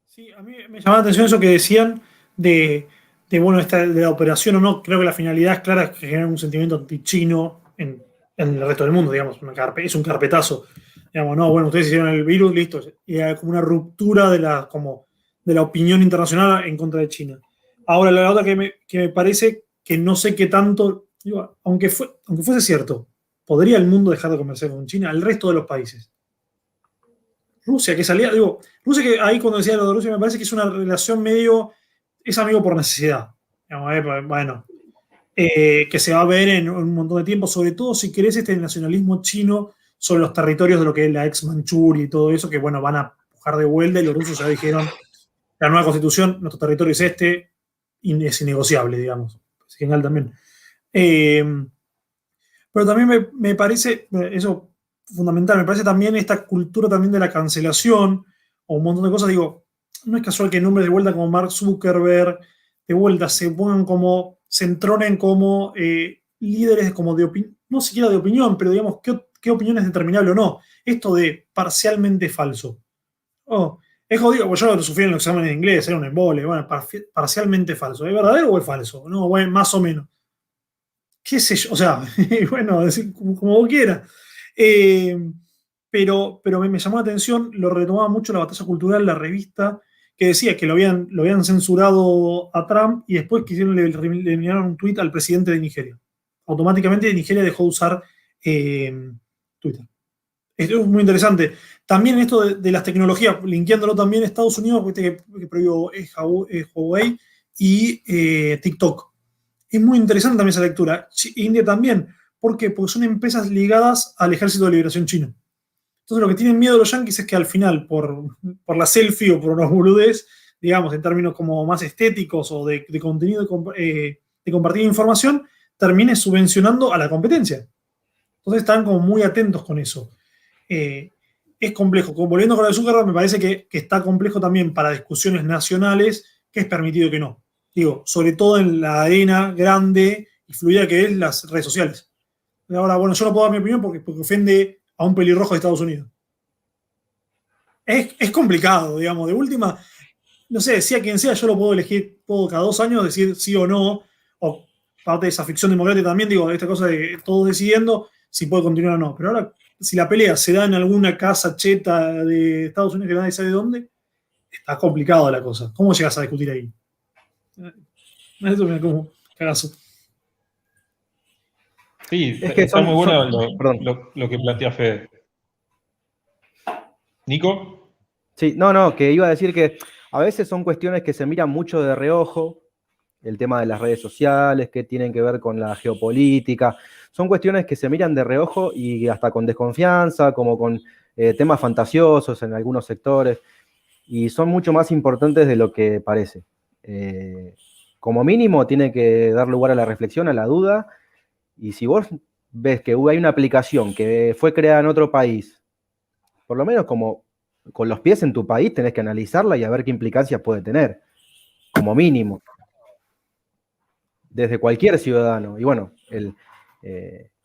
Sí, a mí me llamaba la atención eso que decían bueno, de la operación o no. Creo que la finalidad es clara, que genera un sentimiento antichino en el resto del mundo, digamos. Es un carpetazo. Digamos, no, bueno, ustedes hicieron el virus, listo. Y hay como una ruptura de la opinión internacional en contra de China. Ahora, la otra que me parece que no sé qué tanto, digo, aunque fuese cierto, ¿podría el mundo dejar de comerciar con China? El resto de los países. Rusia, que salía, digo, Rusia que ahí cuando decía lo de Rusia me parece que es una relación medio, es amigo por necesidad. Digamos, bueno, que se va a ver en un montón de tiempo, sobre todo si querés este nacionalismo chino sobre los territorios de lo que es la ex Manchuria y todo eso, que bueno, van a pujar de vuelta y los rusos ya dijeron, la nueva constitución, nuestro territorio es este, y es innegociable, digamos. Es genial también. Pero también me parece, eso fundamental, me parece también esta cultura también de la cancelación o un montón de cosas, digo, no es casual que nombres de vuelta como Mark Zuckerberg, de vuelta se pongan como, se entronen como líderes como de opinión, no siquiera de opinión, pero digamos, ¿qué opinión es determinable o no? Esto de parcialmente falso. Oh, es jodido, pues yo lo sufrí en los exámenes de inglés, era un embole, bueno, parcialmente falso. ¿Es verdadero o es falso? No, bueno, más o menos. Qué sé yo, o sea, bueno, como vos quieras. Pero me llamó la atención, lo retomaba mucho la batalla cultural, la revista, que decía que lo habían censurado a Trump y después le enviaron un tuit al presidente de Nigeria. Automáticamente Nigeria dejó de usar Twitter. Esto es muy interesante. También esto de las tecnologías, linkeándolo también a Estados Unidos, que prohibió Huawei y TikTok. Es muy interesante también esa lectura. India también. ¿Por qué? Porque son empresas ligadas al Ejército de Liberación Chino. Entonces lo que tienen miedo los yanquis es que al final, por la selfie o por unos boludez, digamos, en términos como más estéticos o de contenido, de compartir información, termine subvencionando a la competencia. Entonces están como muy atentos con eso. Es complejo. Volviendo con la de Zuckerberg, me parece que está complejo también para discusiones nacionales qué es permitido y qué no. Digo, sobre todo en la arena grande y fluida que es las redes sociales. Ahora, bueno, yo no puedo dar mi opinión porque ofende a un pelirrojo de Estados Unidos. Es complicado, digamos. De última, no sé, sea quien sea, yo lo puedo elegir, puedo cada 2 años decir sí o no, o parte de esa ficción democrática también, digo, esta cosa de todos decidiendo si puede continuar o no. Pero ahora, si la pelea se da en alguna casa cheta de Estados Unidos que nadie sabe dónde, está complicada la cosa. ¿Cómo llegas a discutir ahí? Eso me da como cagazo. Sí, Es que está muy bueno perdón. lo que plantea Fede. ¿Nico? Sí, no, que iba a decir que a veces son cuestiones que se miran mucho de reojo, el tema de las redes sociales, que tienen que ver con la geopolítica, son cuestiones que se miran de reojo y hasta con desconfianza, como con temas fantasiosos en algunos sectores, y son mucho más importantes de lo que parece. Como mínimo tiene que dar lugar a la reflexión, a la duda, y si vos ves que hay una aplicación que fue creada en otro país, por lo menos como con los pies en tu país tenés que analizarla y a ver qué implicancias puede tener, como mínimo, desde cualquier ciudadano. Y bueno,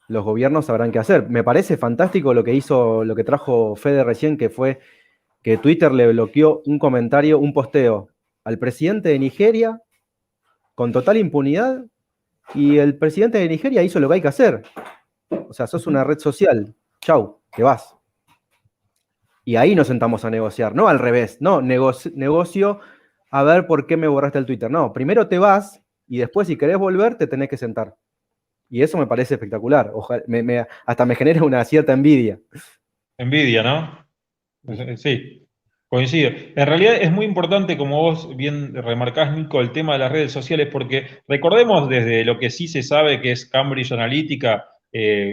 los gobiernos sabrán qué hacer. Me parece fantástico lo que hizo, lo que trajo Fede recién, que fue que Twitter le bloqueó un comentario, un posteo al presidente de Nigeria con total impunidad, y el presidente de Nigeria hizo lo que hay que hacer. O sea, sos una red social, chau, te vas. Y ahí nos sentamos a negociar, no al revés, no, negocio a ver por qué me borraste el Twitter. No, primero te vas y después si querés volver te tenés que sentar. Y eso me parece espectacular. Ojalá, hasta me genera una cierta envidia. Envidia, ¿no? Sí, coincido. En realidad es muy importante, como vos bien remarcás, Nico, el tema de las redes sociales, porque recordemos desde lo que sí se sabe que es Cambridge Analytica,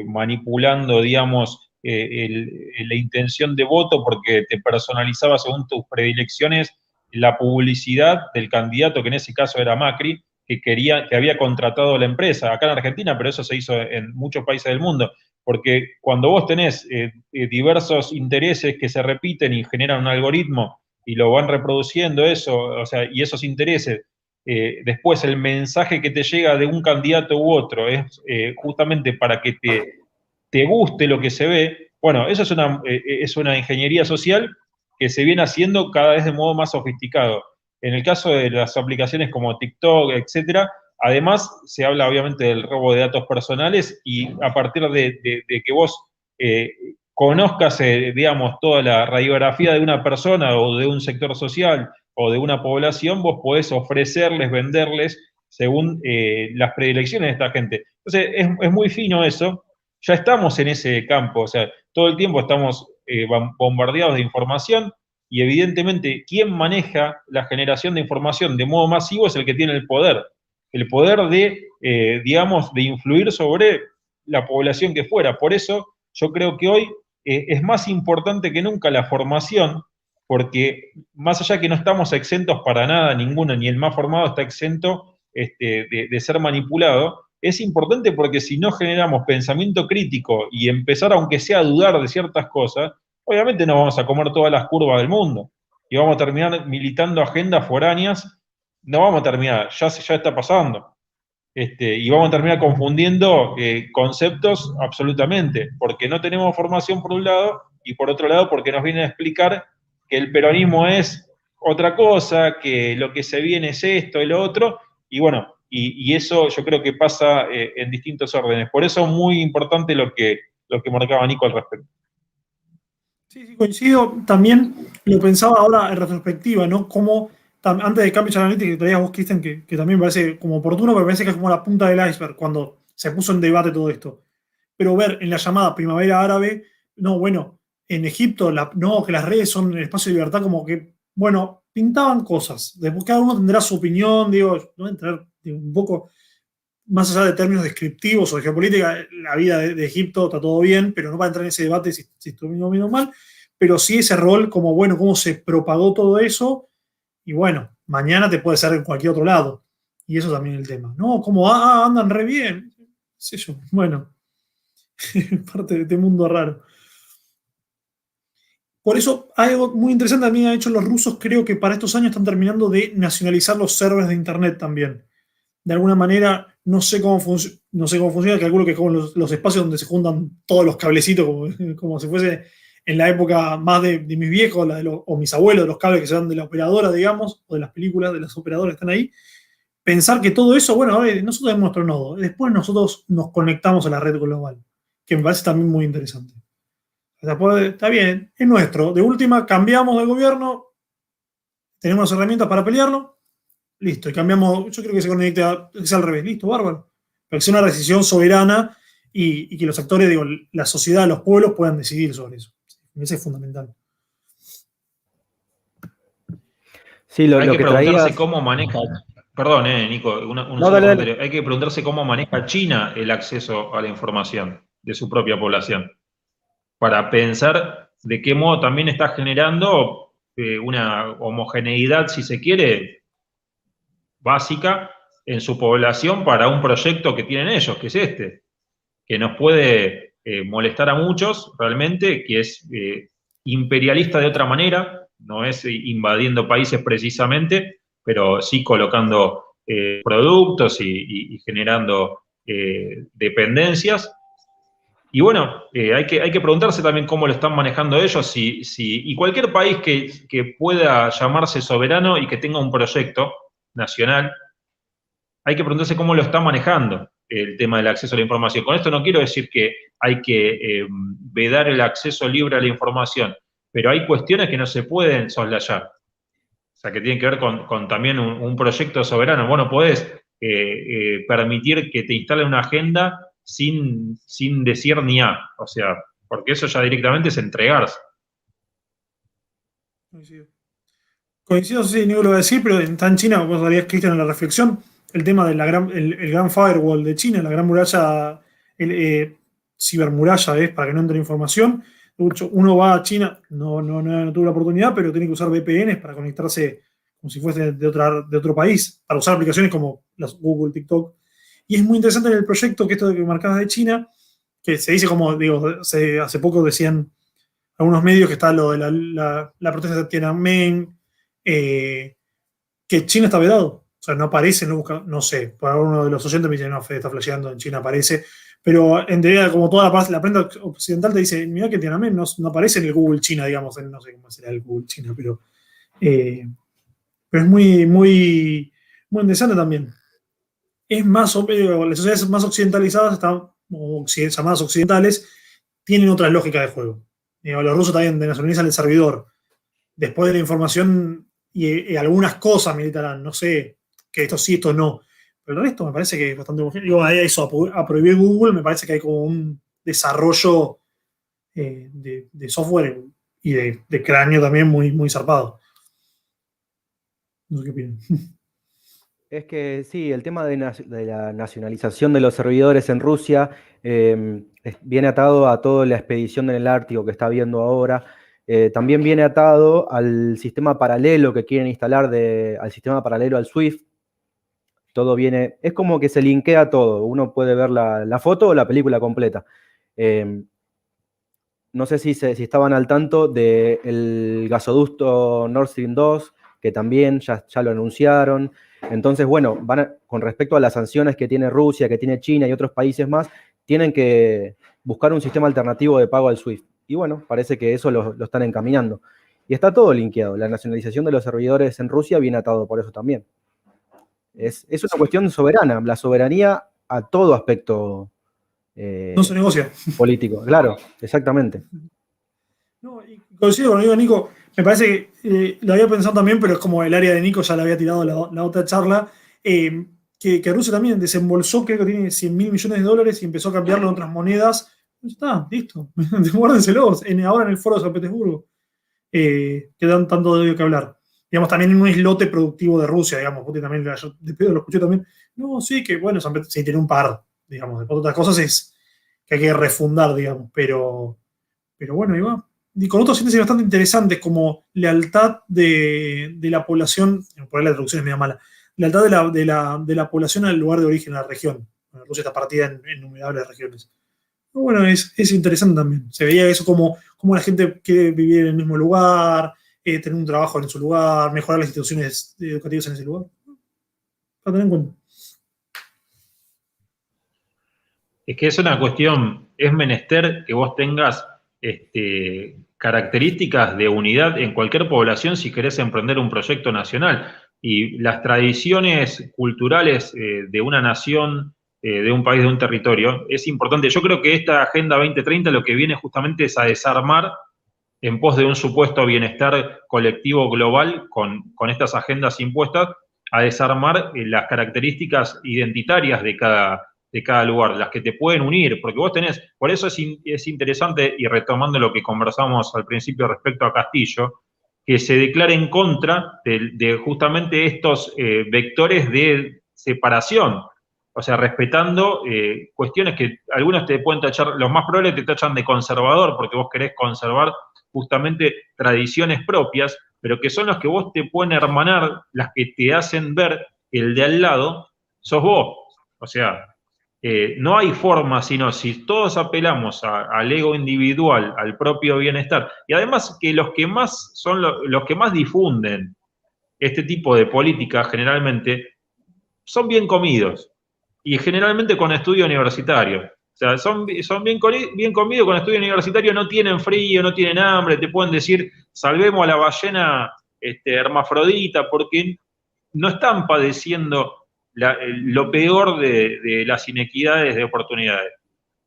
manipulando, digamos, la intención de voto porque te personalizaba según tus predilecciones la publicidad del candidato, que en ese caso era Macri, que había contratado la empresa acá en Argentina, pero eso se hizo en muchos países del mundo. Porque cuando vos tenés diversos intereses que se repiten y generan un algoritmo y lo van reproduciendo eso, o sea, y esos intereses, después el mensaje que te llega de un candidato u otro es justamente para que te guste lo que se ve, bueno, eso es una ingeniería social que se viene haciendo cada vez de modo más sofisticado. En el caso de las aplicaciones como TikTok, etcétera, además, se habla obviamente del robo de datos personales y a partir de que vos conozcas, digamos, toda la radiografía de una persona o de un sector social o de una población, vos podés ofrecerles, venderles según las predilecciones de esta gente. Entonces, es muy fino eso. Ya estamos en ese campo, o sea, todo el tiempo estamos bombardeados de información y evidentemente quien maneja la generación de información de modo masivo es el que tiene el poder de, digamos, de influir sobre la población que fuera. Por eso yo creo que hoy es más importante que nunca la formación, porque más allá que no estamos exentos para nada, ninguno, ni el más formado está exento de ser manipulado, es importante porque si no generamos pensamiento crítico y empezar, aunque sea a dudar de ciertas cosas, obviamente no vamos a comer todas las curvas del mundo y vamos a terminar militando agendas foráneas, no vamos a terminar, ya está pasando. Y vamos a terminar confundiendo conceptos absolutamente, porque no tenemos formación por un lado y por otro lado porque nos vienen a explicar que el peronismo es otra cosa, que lo que se viene es esto y lo otro, y bueno, y eso yo creo que pasa en distintos órdenes. Por eso es muy importante lo que marcaba Nico al respecto. Sí, sí, coincido. También lo pensaba ahora en retrospectiva, ¿no? Como antes de Cambridge Analytica que traías vos, Kristen, que también me parece como oportuno, pero me parece que es como la punta del iceberg cuando se puso en debate todo esto. Pero ver en la llamada primavera árabe, no, bueno, en Egipto, no, que las redes son el espacio de libertad, como que, bueno, pintaban cosas. Después cada uno tendrá su opinión, digo, no voy a entrar un poco más allá de términos descriptivos o de geopolítica, la vida de Egipto está todo bien, pero no va a entrar en ese debate si estuvo bien o mal, pero sí ese rol como, bueno, cómo se propagó todo eso, y bueno, mañana te puede ser en cualquier otro lado. Y eso también es el tema. No, como, andan re bien. Sí, yo, bueno, parte de este mundo raro. Por eso, algo muy interesante también han hecho los rusos, creo que para estos años están terminando de nacionalizar los servers de Internet también. De alguna manera, no sé cómo funciona, calculo que es como los espacios donde se juntan todos los cablecitos, como si fuese en la época más de mis viejos, o mis abuelos, de los cables que se dan de la operadora, digamos, o de las películas de las operadoras que están ahí, pensar que todo eso, bueno, ahora nosotros tenemos nuestro nodo, después nosotros nos conectamos a la red global, que me parece también muy interesante. O sea, está bien, es nuestro. De última, cambiamos de gobierno, tenemos las herramientas para pelearlo, listo, y cambiamos, yo creo que se conecte que sea al revés, listo, bárbaro. Pero que sea una decisión soberana y que los actores, digo, la sociedad, los pueblos puedan decidir sobre eso. Eso es fundamental. Sí, lo que preguntarse cómo maneja. Perdón, Nico, un dale, comentario. Hay que preguntarse cómo maneja China el acceso a la información de su propia población, para pensar de qué modo también está generando una homogeneidad, si se quiere, básica en su población para un proyecto que tienen ellos, que es este, que nos puede molestar a muchos realmente, que es imperialista de otra manera, no es invadiendo países precisamente, pero sí colocando productos y generando dependencias. Y bueno, hay que preguntarse también cómo lo están manejando ellos, y cualquier país que pueda llamarse soberano y que tenga un proyecto nacional, hay que preguntarse cómo lo está manejando el tema del acceso a la información. Con esto no quiero decir que hay que vedar el acceso libre a la información, pero hay cuestiones que no se pueden soslayar. O sea, que tienen que ver con también un proyecto soberano. Vos no podés permitir que te instalen una agenda sin decir ni A. O sea, porque eso ya directamente es entregarse. Coincido, sí, no lo voy a decir, pero está en China, vos darías, Cristian, en la reflexión, el tema de el gran firewall de China, la gran muralla, cibermuralla, para que no entre información. Uno va a China, no tuve la oportunidad, pero tiene que usar VPNs para conectarse como si fuese de otro país, para usar aplicaciones como las Google, TikTok. Y es muy interesante en el proyecto que esto que marcabas de China, que se dice como, digo, hace poco decían algunos medios que está lo de la protesta de Tiananmen, que China está vedado. O sea, no aparece, no sé, por uno de los oyentes me dice, no, Fede está flasheando, en China aparece. Pero en teoría, como toda la prensa occidental te dice, mira que Tiananmen no aparece en el Google China, digamos, no sé cómo será el Google China, pero es muy, muy, muy interesante también. Es más, las sociedades más occidentalizadas, llamadas occidentales, tienen otra lógica de juego. Los rusos también nacionalizan el servidor. Después de la información y algunas cosas militarán, no sé, que esto sí, esto no. Pero el resto me parece que es bastante homogéneo. Digo, eso, a prohibir Google, me parece que hay como un desarrollo de software y de cráneo también muy, muy zarpado. No sé qué opinan. Es que sí, el tema de la nacionalización de los servidores en Rusia viene atado a toda la expedición en el Ártico que está habiendo ahora. También viene atado al sistema paralelo que quieren instalar, al sistema paralelo al SWIFT. Todo viene, es como que se linkea todo. Uno puede ver la foto o la película completa. No sé si estaban al tanto del gasoducto Nord Stream 2, que también ya lo anunciaron. Entonces, bueno, con respecto a las sanciones que tiene Rusia, que tiene China y otros países más, tienen que buscar un sistema alternativo de pago al SWIFT. Y bueno, parece que eso lo están encaminando. Y está todo linkeado. La nacionalización de los servidores en Rusia viene atado por eso también. Es una cuestión soberana, la soberanía a todo aspecto no se negocia. Político, claro, exactamente. No, y coincido con Nico, me parece que lo había pensado también, pero es como el área de Nico ya le había tirado la otra charla, que Rusia también desembolsó, creo que tiene 100.000 millones de dólares y empezó a cambiarlo en otras monedas. Está, listo, guárdenselos, ahora en el foro de San Petersburgo, que dan tanto de que hablar. Digamos, también en un islote productivo de Rusia, digamos, porque también de pedo lo escuché también. No, sí, que bueno, San Petersburgo sí tiene un par, digamos, después otras cosas es que hay que refundar, digamos, pero bueno, ahí va. Y con otros síntesis bastante interesantes, como lealtad de la población, por ahí la traducción es medio mala, lealtad de la población al lugar de origen, a la región. Bueno, Rusia está partida en innumerables regiones. Pero bueno, es interesante también. Se veía eso como la gente quiere vivir en el mismo lugar, tener un trabajo en su lugar, mejorar las instituciones educativas en ese lugar. Para tener en cuenta. Es que es una cuestión, es menester que vos tengas características de unidad en cualquier población si querés emprender un proyecto nacional. Y las tradiciones culturales de una nación, de un país, de un territorio, es importante. Yo creo que esta Agenda 2030 lo que viene justamente es a desarmar en pos de un supuesto bienestar colectivo global con estas agendas impuestas, a desarmar las características identitarias de cada lugar, las que te pueden unir, porque vos tenés, por eso es interesante, y retomando lo que conversamos al principio respecto a Castillo, que se declare en contra de justamente estos vectores de separación, o sea, respetando cuestiones que algunos te pueden tachar, los más probables te tachan de conservador, porque vos querés conservar justamente tradiciones propias, pero que son las que vos te pueden hermanar, las que te hacen ver que el de al lado sos vos. O sea, no hay forma, sino si todos apelamos al ego individual, al propio bienestar, y además que los que más son los que más difunden este tipo de política generalmente son bien comidos, y generalmente con estudio universitario. O sea, son bien comidos con estudio universitario, no tienen frío, no tienen hambre, te pueden decir, salvemos a la ballena hermafrodita, porque no están padeciendo lo peor de las inequidades de oportunidades.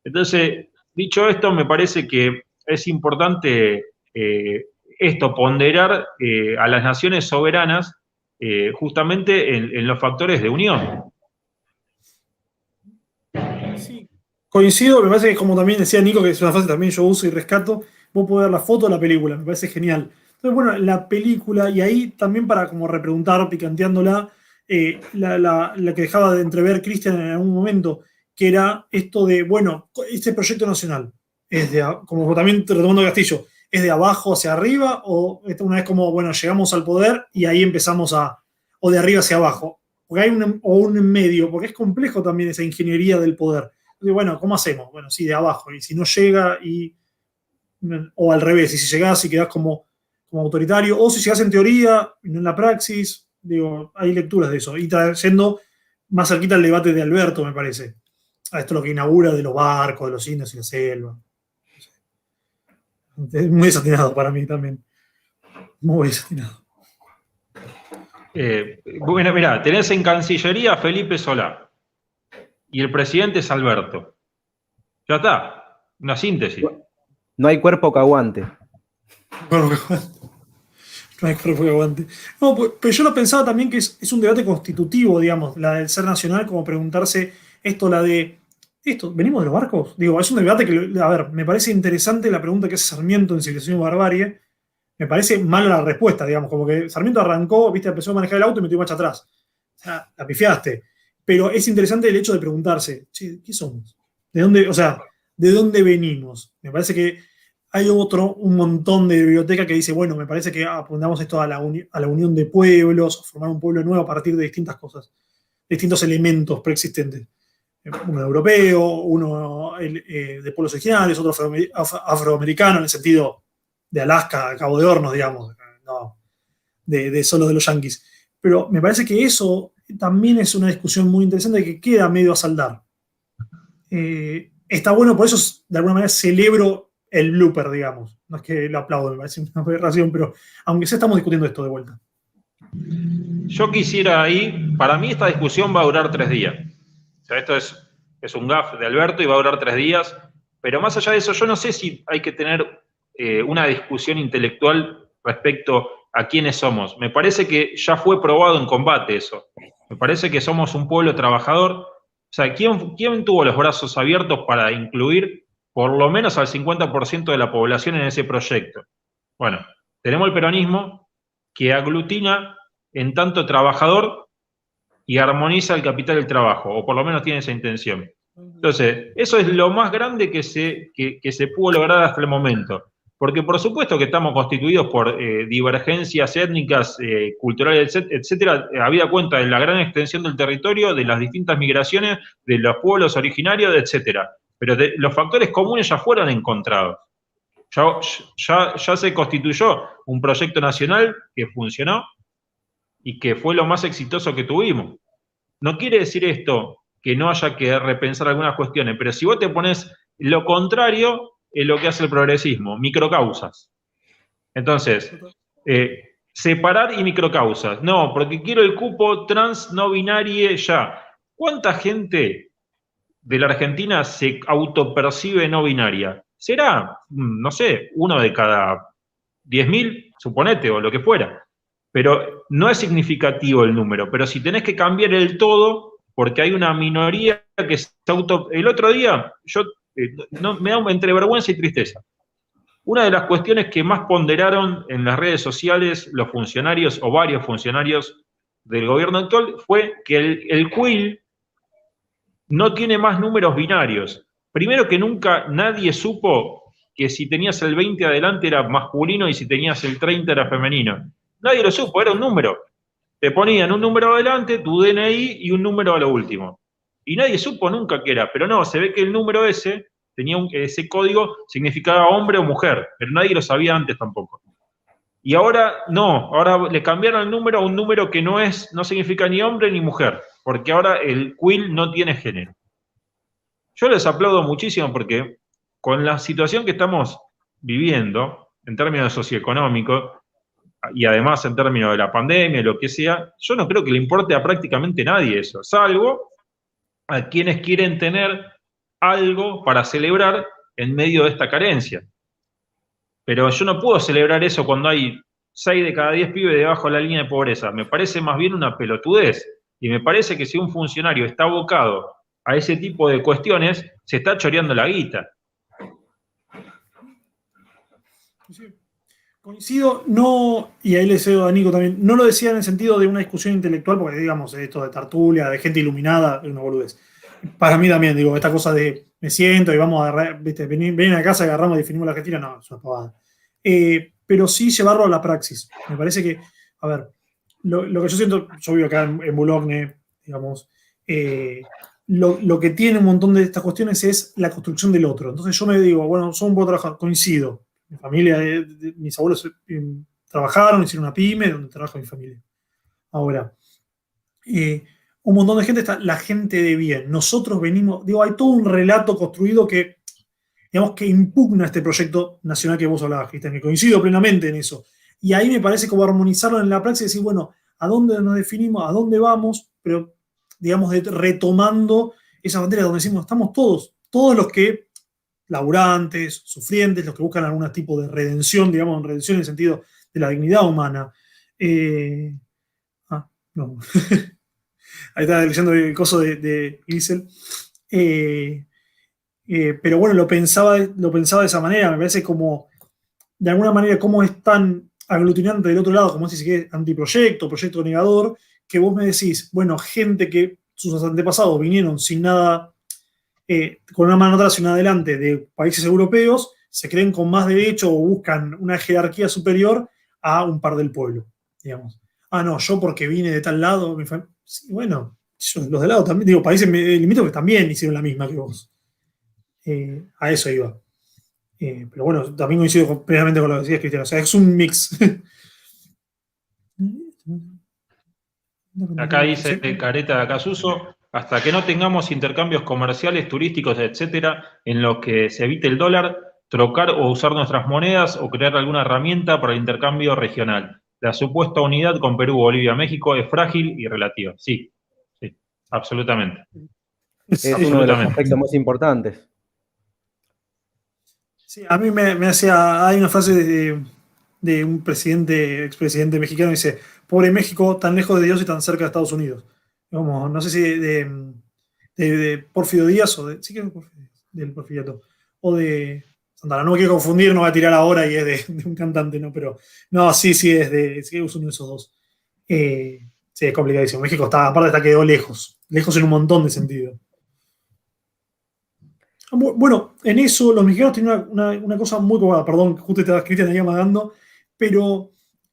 Entonces, dicho esto, me parece que es importante ponderar a las naciones soberanas justamente en los factores de unión. Sí, coincido, me parece que como también decía Nico, que es una frase que también yo uso y rescato, vos podés ver la foto de la película, me parece genial. Entonces, bueno, la película, y ahí también para como repreguntar, picanteándola, la que dejaba de entrever Cristian en algún momento, que era esto de, bueno, este proyecto nacional, es de, como también retomando Castillo, ¿es de abajo hacia arriba o una vez como, bueno, llegamos al poder y ahí empezamos o de arriba hacia abajo? Porque hay un en medio, porque es complejo también esa ingeniería del poder. Entonces, bueno, ¿cómo hacemos? Bueno, sí, de abajo, y si no llega, o al revés, y si llegás y quedás como autoritario, o si llegás en teoría y no en la praxis, digo, hay lecturas de eso. Y trayendo más cerquita el debate de Alberto, me parece. A esto lo que inaugura de los barcos, de los indios y la selva. Es muy desatinado para mí también. Muy desatinado. Bueno, mirá, tenés en Cancillería a Felipe Solá y el presidente es Alberto. Ya está, una síntesis. No hay cuerpo que aguante. No hay cuerpo que aguante. No, pero yo lo pensaba también que es un debate constitutivo, digamos, la del ser nacional, como preguntarse ¿venimos de los barcos? Digo, es un debate que, a ver, me parece interesante la pregunta que hace Sarmiento en Civilización y Barbarie. Me parece mala la respuesta, digamos, como que Sarmiento arrancó, viste, empezó a manejar el auto y metió marcha atrás. O sea, la pifiaste. Pero es interesante el hecho de preguntarse, che, ¿qué somos? ¿De dónde venimos? Me parece que hay un montón de biblioteca que dice, bueno, me parece que apuntamos esto a la unión de pueblos, a formar un pueblo nuevo a partir de distintas cosas, distintos elementos preexistentes. Uno europeo, uno de pueblos originales, otro afroamericano, en el sentido de Alaska a Cabo de Hornos, digamos, no de solo de los yanquis. Pero me parece que eso también es una discusión muy interesante que queda medio a saldar. Está bueno, por eso de alguna manera celebro el blooper, digamos. No es que lo aplaudo, me parece una aberración, pero aunque sea estamos discutiendo esto de vuelta. Yo quisiera ahí, para mí esta discusión va a durar 3 días. O sea, esto es un gaf de Alberto y va a durar 3 días, pero más allá de eso, yo no sé si hay que tener una discusión intelectual respecto a quiénes somos. Me parece que ya fue probado en combate eso. Me parece que somos un pueblo trabajador. O sea, ¿quién tuvo los brazos abiertos para incluir por lo menos al 50% de la población en ese proyecto? Bueno, tenemos el peronismo que aglutina en tanto trabajador y armoniza el capital del trabajo, o por lo menos tiene esa intención. Entonces, eso es lo más grande que se pudo lograr hasta el momento. Porque por supuesto que estamos constituidos por divergencias étnicas, culturales, etcétera, habida cuenta de la gran extensión del territorio, de las distintas migraciones, de los pueblos originarios, etcétera. Pero los factores comunes ya fueron encontrados. Ya se constituyó un proyecto nacional que funcionó y que fue lo más exitoso que tuvimos. No quiere decir esto que no haya que repensar algunas cuestiones, pero si vos te pones lo contrario, es lo que hace el progresismo, microcausas. Entonces, separar y microcausas. No, porque quiero el cupo trans no binario ya. ¿Cuánta gente de la Argentina se autopercibe no binaria? Será, no sé, uno de cada 10.000, suponete, o lo que fuera. Pero no es significativo el número. Pero si tenés que cambiar el todo, porque hay una minoría que se auto... El otro día, me da entre vergüenza y tristeza. Una de las cuestiones que más ponderaron en las redes sociales los funcionarios o varios funcionarios del gobierno actual fue que el CUIL no tiene más números binarios. Primero que nunca nadie supo que si tenías el 20 adelante era masculino y si tenías el 30 era femenino. Nadie lo supo, era un número. Te ponían un número adelante, tu DNI y un número a lo último. Y nadie supo nunca qué era, pero no, se ve que el número ese tenía ese código, significaba hombre o mujer, pero nadie lo sabía antes tampoco. Y ahora no, ahora le cambiaron el número a un número que no significa ni hombre ni mujer, porque ahora el CUIL no tiene género. Yo les aplaudo muchísimo porque con la situación que estamos viviendo, en términos socioeconómicos, y además en términos de la pandemia, lo que sea, yo no creo que le importe a prácticamente nadie eso, salvo a quienes quieren tener algo para celebrar en medio de esta carencia. Pero yo no puedo celebrar eso cuando hay 6 de cada 10 pibes debajo de la línea de pobreza. Me parece más bien una pelotudez. Y me parece que si un funcionario está abocado a ese tipo de cuestiones, se está choreando la guita. Sí. Coincido, no, y ahí le cedo a Nico también, no lo decía en el sentido de una discusión intelectual, porque digamos, esto de tertulia, de gente iluminada, es una boludez. Para mí también, digo, esta cosa de me siento y vamos a agarrar, ¿viste? Ven a casa, agarramos y definimos la Argentina, no, es una pavada. Pero sí llevarlo a la praxis. Me parece que, a ver, lo que yo siento, yo vivo acá en Boulogne, digamos, lo que tiene un montón de estas cuestiones es la construcción del otro. Entonces yo me digo, bueno, soy un buen trabajador, coincido. Mi familia, mis abuelos trabajaron, hicieron una pyme donde trabaja mi familia. Ahora, un montón de gente está la gente de bien. Nosotros venimos, digo, hay todo un relato construido que, digamos, que impugna este proyecto nacional que vos hablabas, Cristian, que coincido plenamente en eso. Y ahí me parece como armonizarlo en la praxis y decir, bueno, ¿a dónde nos definimos? ¿A dónde vamos? Pero, digamos, retomando esas banderas donde decimos, estamos todos los que laburantes, sufrientes, los que buscan algún tipo de redención, digamos, redención en el sentido de la dignidad humana. No. Ahí está leyendo el coso de Grisel. Pero bueno, lo pensaba de esa manera, me parece como, de alguna manera, cómo es tan aglutinante del otro lado, como si que es antiproyecto, proyecto negador, que vos me decís, bueno, gente que sus antepasados vinieron sin nada, con una mano atrás y una adelante de países europeos, se creen con más derecho o buscan una jerarquía superior a un par del pueblo, digamos. No, yo porque vine de tal lado, sí, bueno, los de lado también, digo, países limítrofes también hicieron la misma que vos. A eso iba. Pero bueno, también coincido plenamente con lo que decías, Cristian. O sea, es un mix. Acá dice Careta de Acasuso, hasta que no tengamos intercambios comerciales, turísticos, etcétera, en los que se evite el dólar, trocar o usar nuestras monedas o crear alguna herramienta para el intercambio regional. La supuesta unidad con Perú, Bolivia, México es frágil y relativa. Sí, absolutamente. Es uno de los aspectos más importantes. Sí, a mí me hacía. Hay una frase de un expresidente mexicano que dice: pobre México, tan lejos de Dios y tan cerca de Estados Unidos. Como, no sé si de Porfirio Díaz o de. Sí, que es del Porfiriato. O de Santana. No me quiero confundir, no voy a tirar ahora y es de un cantante, ¿no? Pero no, sí, es uno de esos dos. Sí, es complicadísimo. México aparte quedó lejos en un montón de sentidos. Bueno, en eso los mexicanos tienen una cosa muy cómoda, perdón, justo te Cristian ahí amagando, pero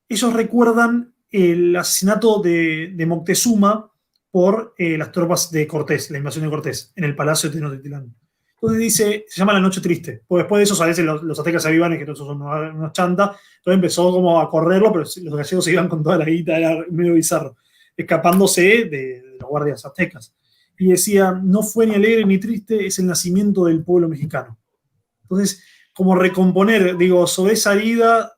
ellos recuerdan el asesinato de Moctezuma por las tropas de Cortés, la invasión de Cortés, en el Palacio de Tenochtitlán. Entonces se llama La Noche Triste, porque después de eso a veces los aztecas se avivan y que todos son unos chantas, entonces empezó como a correrlo, pero los gallegos se iban con toda la guita, era medio bizarro, escapándose de los guardias aztecas. Y decía, no fue ni alegre ni triste, es el nacimiento del pueblo mexicano. Entonces, como recomponer, digo, sobre esa herida,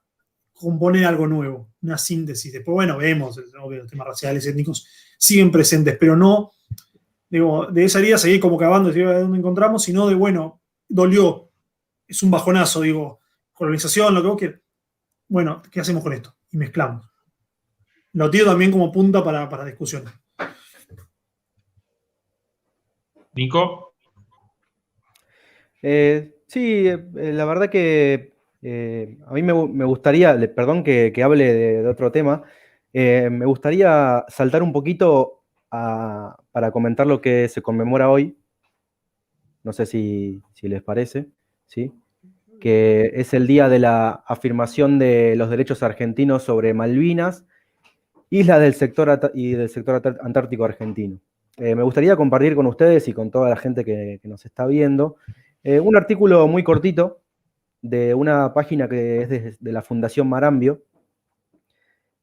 componer algo nuevo, una síntesis. Después, bueno, vemos, obvio, los temas raciales, étnicos siguen presentes, pero no, digo, de esa herida seguir como cavando, de dónde encontramos, sino de, bueno, dolió, es un bajonazo, digo, colonización, lo que vos quieras. Bueno, ¿qué hacemos con esto? Y mezclamos. Lo tiro también como punta para discusión. Nico. Sí, la verdad que a mí me gustaría, perdón que hable de otro tema, me gustaría saltar un poquito para comentar lo que se conmemora hoy, no sé si les parece, ¿sí? Que es el día de la afirmación de los derechos argentinos sobre Malvinas, islas del sector antártico argentino. Me gustaría compartir con ustedes y con toda la gente que nos está viendo un artículo muy cortito de una página que es de la Fundación Marambio,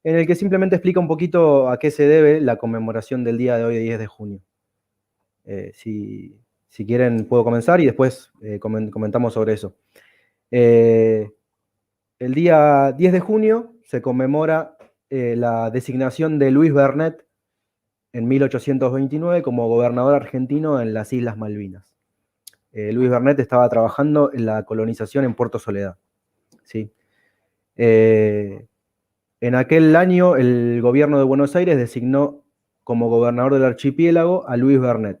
en el que simplemente explica un poquito a qué se debe la conmemoración del día de hoy, 10 de junio. Si quieren puedo comenzar y después comentamos sobre eso. El día 10 de junio se conmemora la designación de Luis Bernet en 1829 como gobernador argentino en las Islas Malvinas. Luis Bernet estaba trabajando en la colonización en Puerto Soledad. ¿Sí? En aquel año el gobierno de Buenos Aires designó como gobernador del archipiélago a Luis Bernet.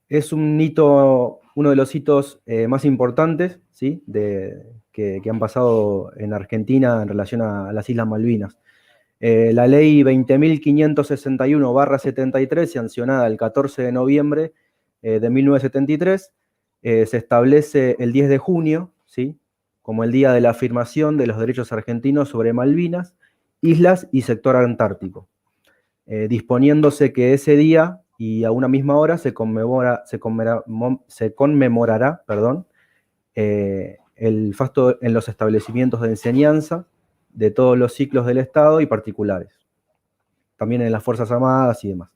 Es un hito, uno de los hitos más importantes, ¿sí? que han pasado en Argentina en relación a las Islas Malvinas. La ley 20.561/73, sancionada el 14 de noviembre de 1973, se establece el 10 de junio, ¿sí? como el día de la afirmación de los derechos argentinos sobre Malvinas, islas y sector antártico, disponiéndose que ese día y a una misma hora se conmemorará el fasto en los establecimientos de enseñanza de todos los ciclos del Estado y particulares, también en las Fuerzas Armadas y demás.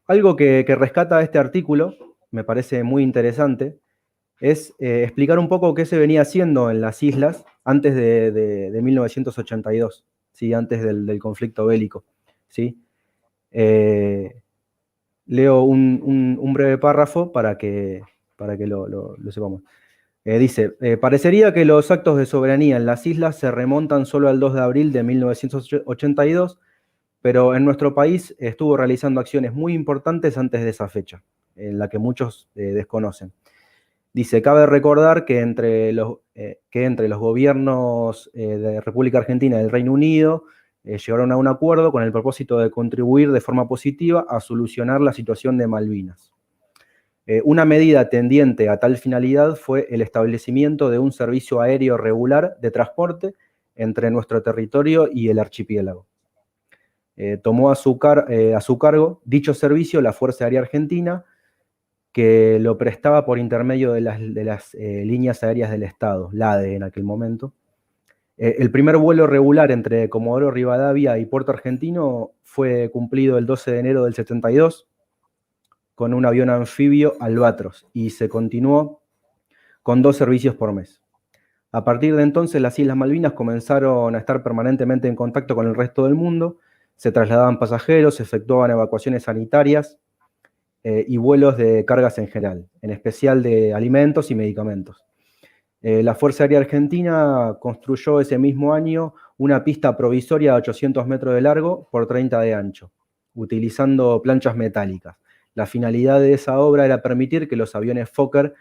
Algo que rescata este artículo, me parece muy interesante, es explicar un poco qué se venía haciendo en las islas antes de 1982, ¿sí? Antes del conflicto bélico. ¿Sí? Leo un breve párrafo para que lo sepamos. Dice, parecería que los actos de soberanía en las islas se remontan solo al 2 de abril de 1982, pero en nuestro país estuvo realizando acciones muy importantes antes de esa fecha, en la que muchos desconocen. Dice, cabe recordar que entre los gobiernos de República Argentina y del Reino Unido llegaron a un acuerdo con el propósito de contribuir de forma positiva a solucionar la situación de Malvinas. Una medida tendiente a tal finalidad fue el establecimiento de un servicio aéreo regular de transporte entre nuestro territorio y el archipiélago. Tomó a su cargo dicho servicio la Fuerza Aérea Argentina, que lo prestaba por intermedio de las líneas aéreas del Estado, LADE en aquel momento. El primer vuelo regular entre Comodoro Rivadavia y Puerto Argentino fue cumplido el 12 de enero del 72 con un avión anfibio Albatros y se continuó con 2 servicios por mes. A partir de entonces las Islas Malvinas comenzaron a estar permanentemente en contacto con el resto del mundo, se trasladaban pasajeros, se efectuaban evacuaciones sanitarias y vuelos de cargas en general, en especial de alimentos y medicamentos. La Fuerza Aérea Argentina construyó ese mismo año una pista provisoria de 800 metros de largo por 30 de ancho, utilizando planchas metálicas. La finalidad de esa obra era permitir que los aviones Fokker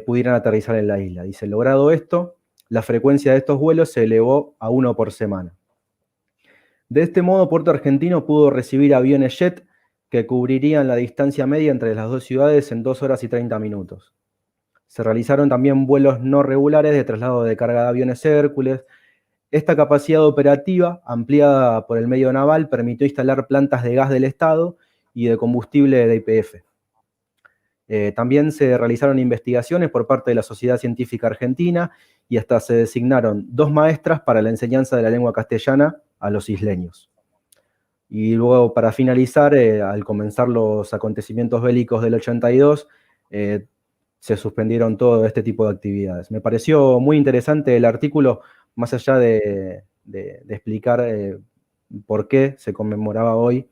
pudieran aterrizar en la isla. Dice, logrado esto, la frecuencia de estos vuelos se elevó a 1 por semana. De este modo, Puerto Argentino pudo recibir aviones jet que cubrirían la distancia media entre las dos ciudades en 2 horas y 30 minutos. Se realizaron también vuelos no regulares de traslado de carga de aviones Hércules. Esta capacidad operativa, ampliada por el medio naval, permitió instalar plantas de gas del Estado y de combustible de YPF. También se realizaron investigaciones por parte de la Sociedad Científica Argentina y hasta se designaron 2 maestras para la enseñanza de la lengua castellana a los isleños. Y luego, para finalizar, al comenzar los acontecimientos bélicos del 82, se suspendieron todo este tipo de actividades. Me pareció muy interesante el artículo, más allá de explicar por qué se conmemoraba hoy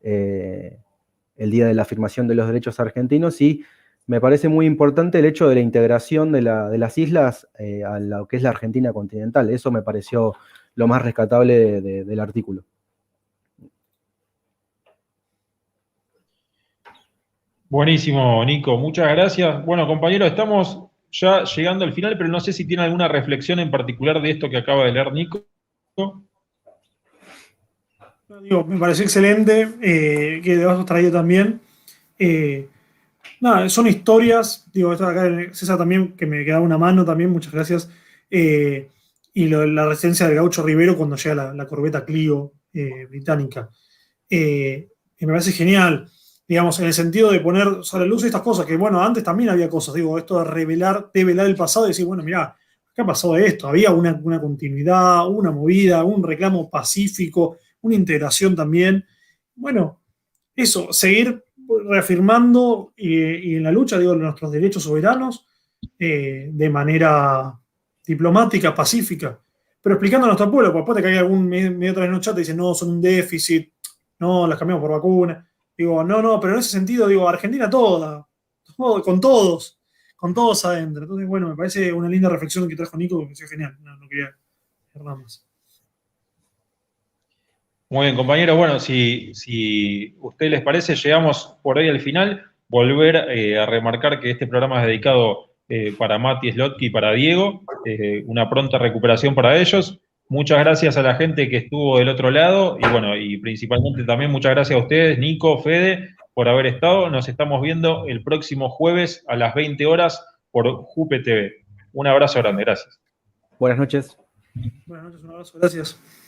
el Día de la Afirmación de los Derechos Argentinos, y me parece muy importante el hecho de la integración de las islas a lo que es la Argentina continental. Eso me pareció lo más rescatable del artículo. Buenísimo, Nico, muchas gracias. Bueno, compañeros, estamos ya llegando al final, pero no sé si tiene alguna reflexión en particular de esto que acaba de leer Nico. Digo, me pareció excelente, que de has traído también. Nada, son historias, digo, esto de acá César también, que me quedaba una mano también, muchas gracias. Y la resistencia del Gaucho Rivero cuando llega la corbeta Clio británica. Y me parece genial, digamos, en el sentido de poner sobre la luz estas cosas, que bueno, antes también había cosas, digo, esto de develar el pasado y decir, bueno, mirá, acá pasó esto, había una continuidad, una movida, un reclamo pacífico, una integración también. Bueno, eso, seguir reafirmando y en la lucha, digo, nuestros derechos soberanos de manera diplomática, pacífica, pero explicando a nuestro pueblo, porque después te cae algún medio otra vez en un chat y dice, no, son un déficit, no, las cambiamos por vacuna. Digo, no, pero en ese sentido, digo, Argentina toda, con todos adentro. Entonces, bueno, me parece una linda reflexión que trajo Nico, que es genial, no quería hacer nada más. Muy bien, compañeros. Bueno, si a ustedes les parece, llegamos por ahí al final. Volver a remarcar que este programa es dedicado para Mati Slotki y para Diego. Una pronta recuperación para ellos. Muchas gracias a la gente que estuvo del otro lado. Y bueno, y principalmente también muchas gracias a ustedes, Nico, Fede, por haber estado. Nos estamos viendo el próximo jueves a las 20 horas por Jupe TV. Un abrazo grande, gracias. Buenas noches. Buenas noches, un abrazo, gracias.